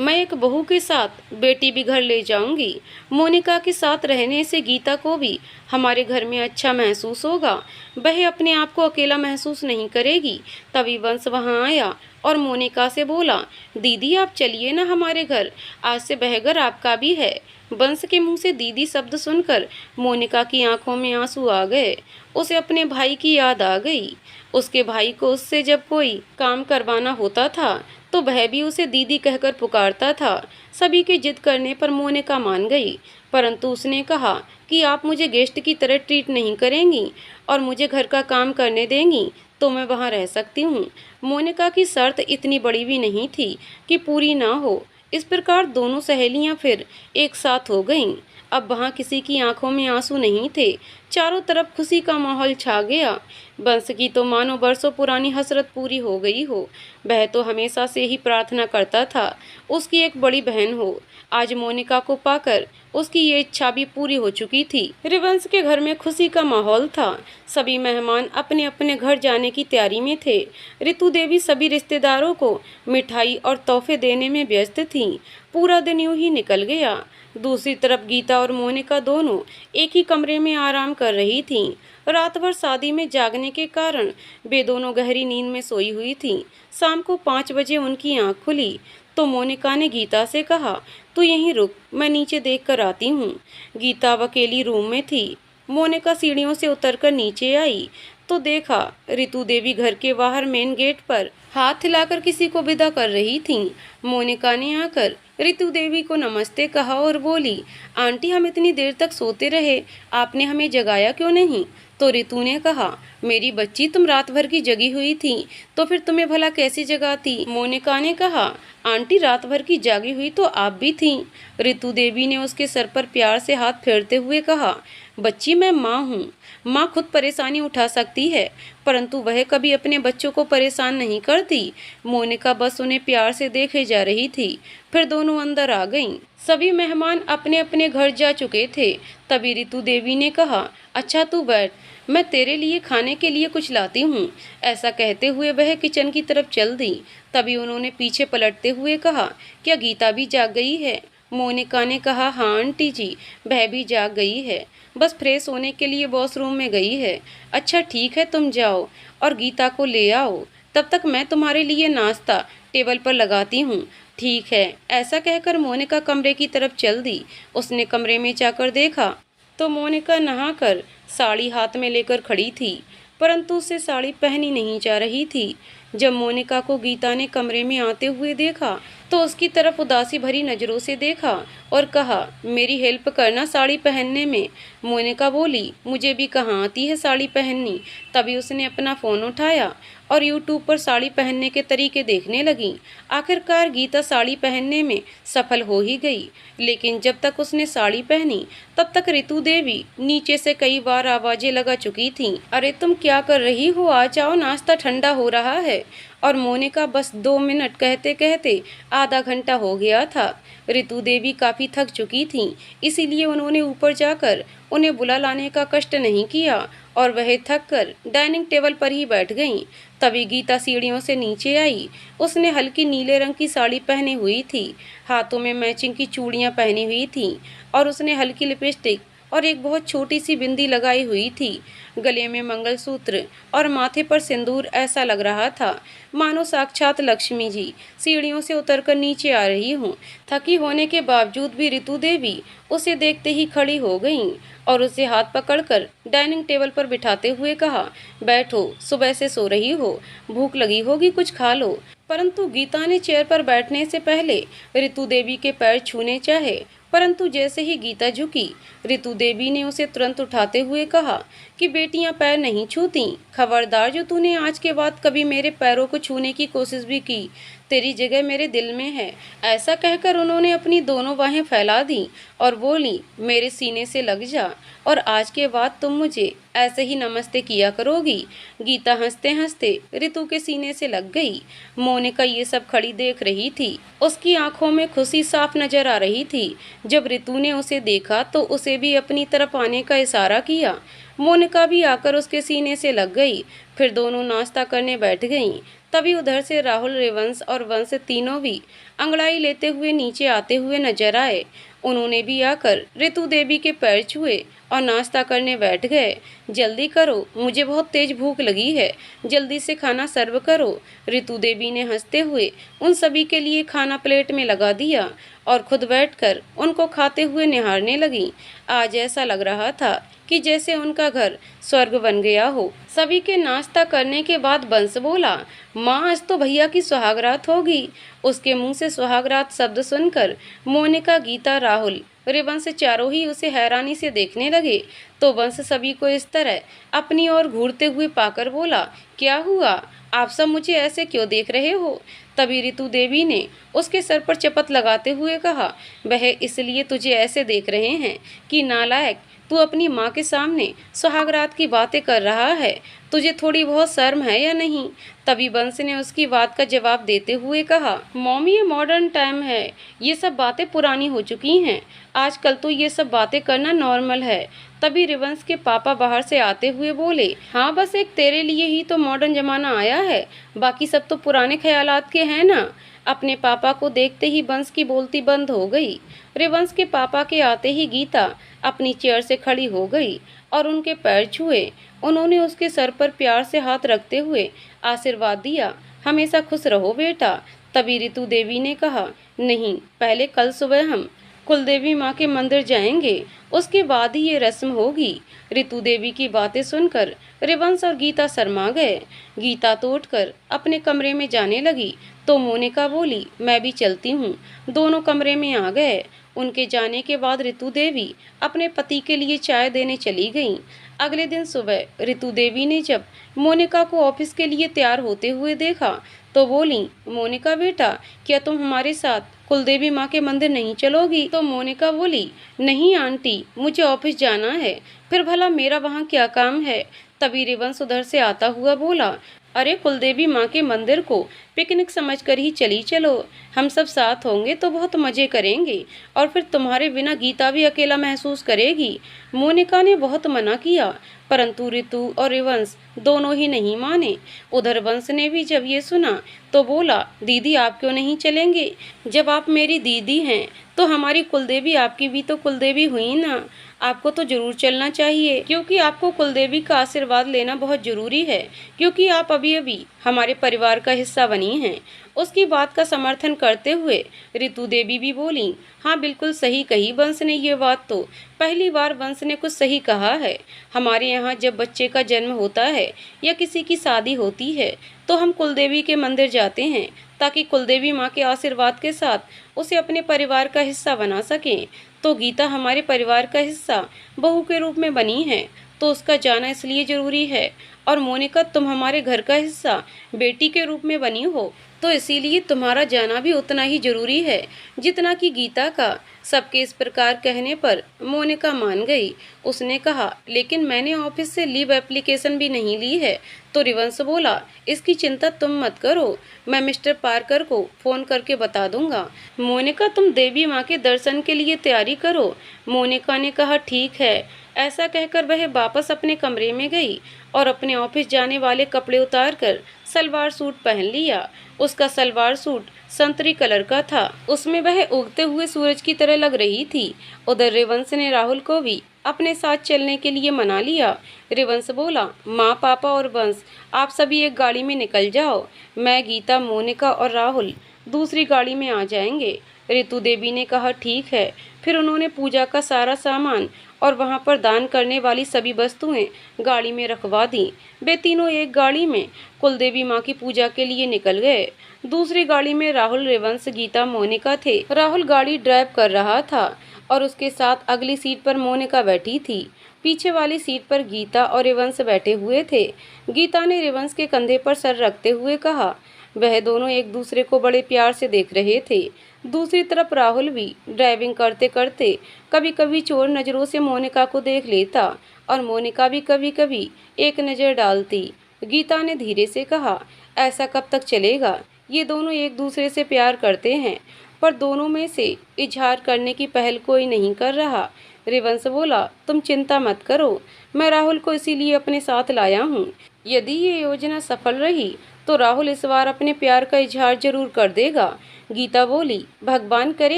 मैं एक बहू के साथ बेटी भी घर ले जाऊंगी। मोनिका के साथ रहने से गीता को भी हमारे घर में अच्छा महसूस होगा। वह अपने आप को अकेला महसूस नहीं करेगी। तभी वंश वहां आया और मोनिका से बोला, दीदी आप चलिए ना हमारे घर, आज से वह घर आपका भी है। वंश के मुंह से दीदी शब्द सुनकर मोनिका की आंखों में आंसू आ गए। उसे अपने भाई की याद आ गई। उसके भाई को उससे जब कोई काम करवाना होता था तो वह भी उसे दीदी कहकर पुकारता था। सभी की जिद करने पर मोनिका मान गई, परंतु उसने कहा कि आप मुझे गेस्ट की तरह ट्रीट नहीं करेंगी और मुझे घर का काम करने देंगी तो मैं वहाँ रह सकती हूँ। मोनिका की शर्त इतनी बड़ी भी नहीं थी कि पूरी ना हो। इस प्रकार दोनों सहेलियां फिर एक साथ हो गईं। अब वहाँ किसी की आंखों में आंसू नहीं थे। चारों तरफ खुशी का माहौल छा गया। बंस की तो मानो बरसों पुरानी हसरत पूरी हो गई हो। वह तो हमेशा से ही प्रार्थना करता था उसकी एक बड़ी बहन हो। आज मोनिका को पाकर उसकी ये इच्छा भी पूरी हो चुकी थी। रिवंश के घर में खुशी का माहौल था। सभी मेहमान अपने अपने घर जाने की तैयारी में थे। रितु देवी सभी रिश्तेदारों को मिठाई और तोहफे देने में व्यस्त थीं। पूरा दिन यूं ही निकल गया। दूसरी तरफ गीता और मोनिका दोनों एक ही कमरे में आराम कर रही थीं। रात भर शादी में जागने के कारण वे दोनों गहरी नींद में सोई हुई थीं। शाम को 5 बजे उनकी आंख खुली तो मोनिका ने गीता से कहा, तू यहीं रुक, मैं नीचे देख कर आती हूँ। गीता अकेली रूम में थी। मोनिका सीढ़ियों से उतरकर नीचे आई तो देखा रितु देवी घर के बाहर मेन गेट पर हाथ हिलाकर किसी को विदा कर रही थीं। मोनिका ने आकर रितु देवी को नमस्ते कहा और बोली, आंटी हम इतनी देर तक सोते रहे, आपने हमें जगाया क्यों नहीं? तो रितु ने कहा, मेरी बच्ची तुम रात भर की जगी हुई थी तो फिर तुम्हें भला कैसी जगाती? मोनिका ने कहा, आंटी रात भर की जागी हुई तो आप भी थीं। रितु देवी ने उसके सर पर प्यार से हाथ फेरते हुए कहा, बच्ची मैं माँ हूँ। माँ खुद परेशानी उठा सकती है, परंतु वह कभी अपने बच्चों को परेशान नहीं करती। मोनिका बस उन्हें प्यार से देखे जा रही थी। फिर दोनों अंदर आ गईं। सभी मेहमान अपने अपने घर जा चुके थे। तभी रितु देवी ने कहा, अच्छा तू बैठ, मैं तेरे लिए खाने के लिए कुछ लाती हूँ। ऐसा कहते हुए वह किचन की तरफ चल दी। तभी उन्होंने पीछे पलटते हुए कहा, क्या गीता भी जाग गई है? मोनिका ने कहा, हाँ आंटी जी, वह भी जाग गई है, बस फ्रेश होने के लिए वॉशरूम में गई है। अच्छा ठीक है, तुम जाओ और गीता को ले आओ, तब तक मैं तुम्हारे लिए नाश्ता टेबल पर लगाती हूँ। ठीक है। ऐसा कहकर मोनिका कमरे की तरफ चल दी। उसने कमरे में जाकर देखा तो मोनिका नहाकर साड़ी हाथ में लेकर खड़ी थी, परंतु उसे साड़ी पहनी नहीं जा रही थी। जब मोनिका को गीता ने कमरे में आते हुए देखा तो उसकी तरफ उदासी भरी नज़रों से देखा और कहा, मेरी हेल्प करना साड़ी पहनने में। मोनिका बोली, मुझे भी कहाँ आती है साड़ी पहननी। तभी उसने अपना फ़ोन उठाया और यूट्यूब पर साड़ी पहनने के तरीके देखने लगी। आखिरकार गीता साड़ी पहनने में सफल हो ही गई, लेकिन जब तक उसने साड़ी पहनी तब तक रितु देवी नीचे से कई बार आवाज़ें लगा चुकी थीं। अरे तुम क्या कर रही हो, आ जाओ, नाश्ता ठंडा हो रहा है। और मोनिका बस 2 मिनट कहते कहते आधा घंटा हो गया था। रितु देवी काफ़ी थक चुकी थीं, इसीलिए उन्होंने ऊपर जाकर उन्हें बुला लाने का कष्ट नहीं किया और वह थक कर डाइनिंग टेबल पर ही बैठ गईं। तभी गीता सीढ़ियों से नीचे आई। उसने हल्की नीले रंग की साड़ी पहनी हुई थी, हाथों में मैचिंग की चूड़ियाँ पहनी हुई थीं और उसने हल्की लिपस्टिक और एक बहुत छोटी सी बिंदी लगाई हुई थी। गले में मंगलसूत्र और माथे पर सिंदूर, ऐसा लग रहा था मानो साक्षात लक्ष्मी जी सीढ़ियों से उतरकर नीचे आ रही हूँ। थकी होने के बावजूद भी ऋतु देवी उसे देखते ही खड़ी हो गईं और उसे हाथ पकड़कर डाइनिंग टेबल पर बिठाते हुए कहा, बैठो, सुबह से सो रही हो, भूख लगी होगी, कुछ खा लो। परंतु गीता ने चेयर पर बैठने से पहले ऋतु देवी के पैर छूने चाहे, परंतु जैसे ही गीता झुकी, ऋतु देवी ने उसे तुरंत उठाते हुए कहा कि बेटियां पैर नहीं छूती। खबरदार, जो तूने आज के बाद कभी मेरे पैरों को छूने की कोशिश भी की, तेरी जगह मेरे दिल में है। ऐसा कहकर उन्होंने अपनी दोनों बाहें फैला दी और बोली, मेरे सीने से लग जा और आज के बाद तुम मुझे ऐसे ही नमस्ते किया करोगी। गीता हंसते हंसते ऋतु के सीने से लग गई। मोनिका ये सब खड़ी देख रही थी। उसकी आंखों में खुशी साफ नजर आ रही थी। जब ऋतु ने उसे देखा तो उसे भी अपनी तरफ आने का इशारा किया। मोनिका भी आकर उसके सीने से लग गई। फिर दोनों नाश्ता करने बैठ गईं। तभी उधर से राहुल, रिवंश और वंश तीनों भी अंगड़ाई लेते हुए नीचे आते हुए नजर आए। उन्होंने भी आकर ऋतु देवी के पैर छुए और नाश्ता करने बैठ गए। जल्दी करो, मुझे बहुत तेज भूख लगी है, जल्दी से खाना सर्व करो। ऋतु देवी ने हंसते हुए उन सभी के लिए खाना प्लेट में लगा दिया और खुद बैठकर उनको खाते हुए निहारने लगी। आज ऐसा लग रहा था कि जैसे उनका घर स्वर्ग बन गया हो। सभी के नाश्ता करने के बाद बंस बोला, माँ, आज तो भैया की सुहागरात होगी। उसके मुंह से सुहागरात शब्द सुनकर मोनिका, गीता, राहुल, रिवंश चारों ही उसे हैरानी से देखने लगे। तो वंश सभी को इस तरह अपनी ओर घूरते हुए पाकर बोला, क्या हुआ, आप सब मुझे ऐसे क्यों देख रहे हो? तभी ऋतु देवी ने उसके सर पर चपत लगाते हुए कहा, वह इसलिए तुझे ऐसे देख रहे हैं कि नालायक, तू अपनी माँ के सामने सुहागरात की बातें कर रहा है, तुझे थोड़ी बहुत शर्म है या नहीं? तभी बंस ने उसकी बात का जवाब देते हुए कहा, मॉमी, ये मॉडर्न टाइम है, ये सब बातें पुरानी हो चुकी हैं, आजकल तो ये सब बातें करना नॉर्मल है। तभी रिवंश के पापा बाहर से आते हुए बोले, हाँ, बस एक तेरे लिए ही तो मॉडर्न जमाना आया है, बाकी सब तो पुराने ख्यालात के हैं ना। अपने पापा को देखते ही बंस की बोलती बंद हो गई। रिवंश के पापा के आते ही गीता अपनी चेयर से खड़ी हो गई और उनके पैर छुए। उन्होंने उसके सर पर प्यार से हाथ रखते हुए आशीर्वाद दिया, हमेशा खुश रहो बेटा। तभी ऋतु देवी ने कहा, नहीं, पहले कल सुबह हम कुलदेवी माँ के मंदिर जाएंगे, उसके बाद ही ये रस्म होगी। ऋतु देवी की बातें सुनकर रिवंश और गीता शर्मा गए। गीता तो उठकर अपने कमरे में जाने लगी तो मोनिका बोली, मैं भी चलती हूँ। दोनों कमरे में आ गए। उनके जाने के बाद ऋतु देवी अपने पति के लिए चाय देने चली गईं। अगले दिन सुबह ऋतु देवी ने जब मोनिका को ऑफिस के लिए तैयार होते हुए देखा तो बोली, मोनिका बेटा, क्या तुम हमारे साथ कुलदेवी माँ के मंदिर नहीं चलोगी? तो मोनिका बोली, नहीं आंटी, मुझे ऑफिस जाना है, फिर भला मेरा वहाँ क्या काम है? तभी रिवंश उधर से आता हुआ बोला, अरे, कुलदेवी माँ के मंदिर को पिकनिक समझकर ही चली चलो, हम सब साथ होंगे तो बहुत मजे करेंगे और फिर तुम्हारे बिना गीता भी अकेला महसूस करेगी। मोनिका ने बहुत मना किया, परंतु ऋतु और रिवंश दोनों ही नहीं माने। उधर वंश ने भी जब ये सुना तो बोला, दीदी, आप क्यों नहीं चलेंगे? जब आप मेरी दीदी हैं तो हमारी कुलदेवी आपकी भी तो कुलदेवी हुई ना, आपको तो जरूर चलना चाहिए, क्योंकि आपको कुलदेवी का आशीर्वाद लेना बहुत जरूरी है, क्योंकि आप अभी अभी हमारे परिवार का हिस्सा बनी हैं। उसकी बात का समर्थन करते हुए ऋतु देवी भी बोली, हाँ, बिल्कुल सही कही वंश ने ये बात, तो पहली बार वंश ने कुछ सही कहा है। हमारे यहाँ जब बच्चे का जन्म होता है या किसी की शादी होती है तो हम कुलदेवी के मंदिर जाते हैं ताकि कुलदेवी माँ के आशीर्वाद के साथ उसे अपने परिवार का हिस्सा बना सकें। तो गीता हमारे परिवार का हिस्सा बहू के रूप में बनी है तो उसका जाना इसलिए जरूरी है, और मोनिका, तुम हमारे घर का हिस्सा बेटी के रूप में बनी हो तो इसीलिए तुम्हारा जाना भी उतना ही जरूरी है जितना कि गीता का। सबके इस प्रकार कहने पर मोनिका मान गई। उसने कहा, लेकिन मैंने ऑफिस से लीव एप्लीकेशन भी नहीं ली है। तो रिवंश बोला, इसकी चिंता तुम मत करो, मैं मिस्टर पार्कर को फोन करके बता दूंगा। मोनिका, तुम देवी माँ के दर्शन के लिए तैयारी करो। मोनिका ने कहा, ठीक है, ऐसा कहकर वह वापस अपने कमरे में गई और अपने ऑफिस जाने वाले कपड़े उतारकर सलवार सूट पहन लिया। उसका सलवार सूट संतरी कलर का था। उसमें वह उगते हुए सूरज की तरह लग रही थी। उधर रिवंश ने राहुल को भी अपने साथ चलने के लिए मना लिया। रिवंश बोला, माँ, पापा और वंश, आप सभी एक गाड़ी में निकल जाओ। मैं, गीता, मोनिका और राहुल दूसरी गाड़ी में आ जाएंगे। रितु देवी ने कहा, ठीक है। फिर उन्होंने पूजा का सारा सामान और वहाँ पर दान करने वाली सभी वस्तुएं गाड़ी में रखवा दी। वे तीनों एक गाड़ी में कुलदेवी माँ की पूजा के लिए निकल गए। दूसरी गाड़ी में राहुल, रिवंश, गीता, मोनिका थे। राहुल गाड़ी ड्राइव कर रहा था और उसके साथ अगली सीट पर मोनिका बैठी थी। पीछे वाली सीट पर गीता और रिवंश बैठे हुए थे। गीता ने रिवंश के कंधे पर सर रखते हुए कहा। वह दोनों एक दूसरे को बड़े प्यार से देख रहे थे। दूसरी तरफ राहुल भी ड्राइविंग करते करते कभी कभी चोर नज़रों से मोनिका को देख लेता और मोनिका भी कभी कभी एक नज़र डालती। गीता ने धीरे से कहा, ऐसा कब तक चलेगा? ये दोनों एक दूसरे से प्यार करते हैं, पर दोनों में से इजहार करने की पहल कोई नहीं कर रहा। रिवंश बोला, तुम चिंता मत करो, मैं राहुल को इसीलिए अपने साथ लाया हूँ। यदि ये योजना सफल रही तो राहुल इस बार अपने प्यार का इजहार जरूर कर देगा। गीता बोली, भगवान करे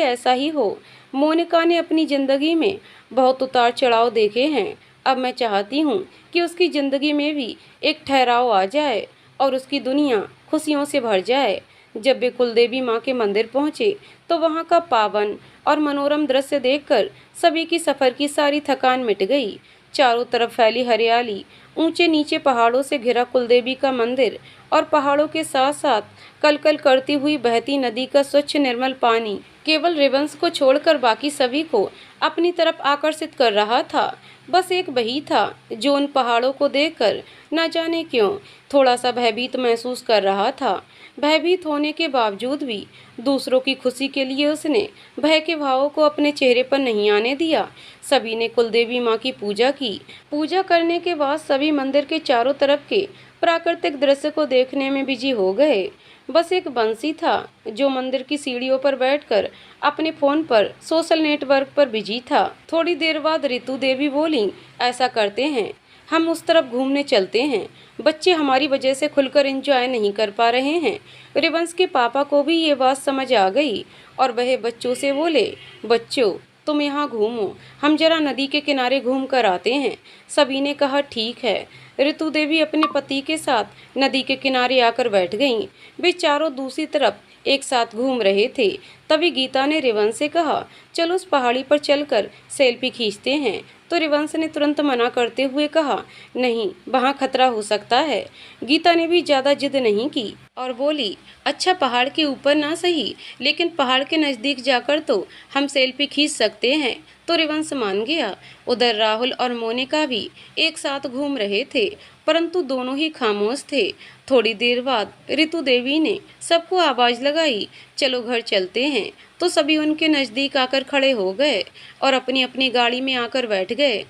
ऐसा ही हो। मोनिका ने अपनी जिंदगी में बहुत उतार चढ़ाव देखे हैं। अब मैं चाहती हूँ कि उसकी जिंदगी में भी एक ठहराव आ जाए और उसकी दुनिया खुशियों से भर जाए। जब वे कुलदेवी माँ के मंदिर पहुँचे तो वहाँ का पावन और मनोरम दृश्य देखकर सभी की सफ़र की सारी थकान मिट गई। चारों तरफ फैली हरियाली, ऊंचे नीचे पहाड़ों से घिरा कुलदेवी का मंदिर और पहाड़ों के साथ साथ कलकल करती हुई बहती नदी का स्वच्छ निर्मल पानी केवल रिवंश को छोड़कर बाकी सभी को अपनी तरफ आकर्षित कर रहा था। बस एक वही था जो उन पहाड़ों को देखकर न जाने क्यों थोड़ा सा भयभीत महसूस कर रहा था। भयभीत होने के बावजूद भी दूसरों की खुशी के लिए उसने भय के भावों को अपने चेहरे पर नहीं आने दिया। सभी ने कुलदेवी माँ की पूजा की। पूजा करने के बाद सभी मंदिर के चारों तरफ के प्राकृतिक दृश्य को देखने में बिजी हो गए। बस एक बंसी था जो मंदिर की सीढ़ियों पर बैठकर अपने फोन पर सोशल नेटवर्क पर बिजी था। थोड़ी देर बाद रितु देवी बोली, ऐसा करते हैं, हम उस तरफ घूमने चलते हैं। बच्चे हमारी वजह से खुलकर एंजॉय नहीं कर पा रहे हैं। रिवंश के पापा को भी ये बात समझ आ गई और वह बच्चों से बोले, बच्चों तुम यहाँ घूमो, हम जरा नदी के किनारे घूम कर आते हैं। सभी ने कहा, ठीक है। रितु देवी अपने पति के साथ नदी के किनारे आकर बैठ गईं। वे चारों दूसरी तरफ एक साथ घूम रहे थे। तभी गीता ने रिवंश से कहा, चलो उस पहाड़ी पर चलकर सेल्फी खींचते हैं। तो रिवंश ने तुरंत मना करते हुए कहा, नहीं, वहाँ खतरा हो सकता है। गीता ने भी ज़्यादा जिद नहीं की और बोली, अच्छा पहाड़ के ऊपर ना सही, लेकिन पहाड़ के नज़दीक जाकर तो हम सेल्फी खींच सकते हैं। तो रिवंश मान गया। उधर राहुल और मोनिका भी एक साथ घूम रहे थे, परंतु दोनों ही खामोश थे। थोड़ी देर बाद रितु देवी ने सबको आवाज़ लगाई, चलो घर चलते हैं। तो सभी उनके नज़दीक आकर खड़े हो गए और अपनी अपनी गाड़ी में आकर बैठ गए।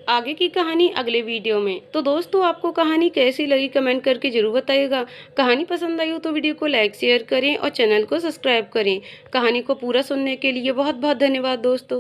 आगे की कहानी अगले वीडियो में। तो दोस्तों, आपको कहानी कैसी लगी कमेंट करके जरूर बताइएगा। कहानी पसंद आई हो तो वीडियो को लाइक शेयर करें और चैनल को सब्सक्राइब करें। कहानी को पूरा सुनने के लिए बहुत बहुत धन्यवाद दोस्तों।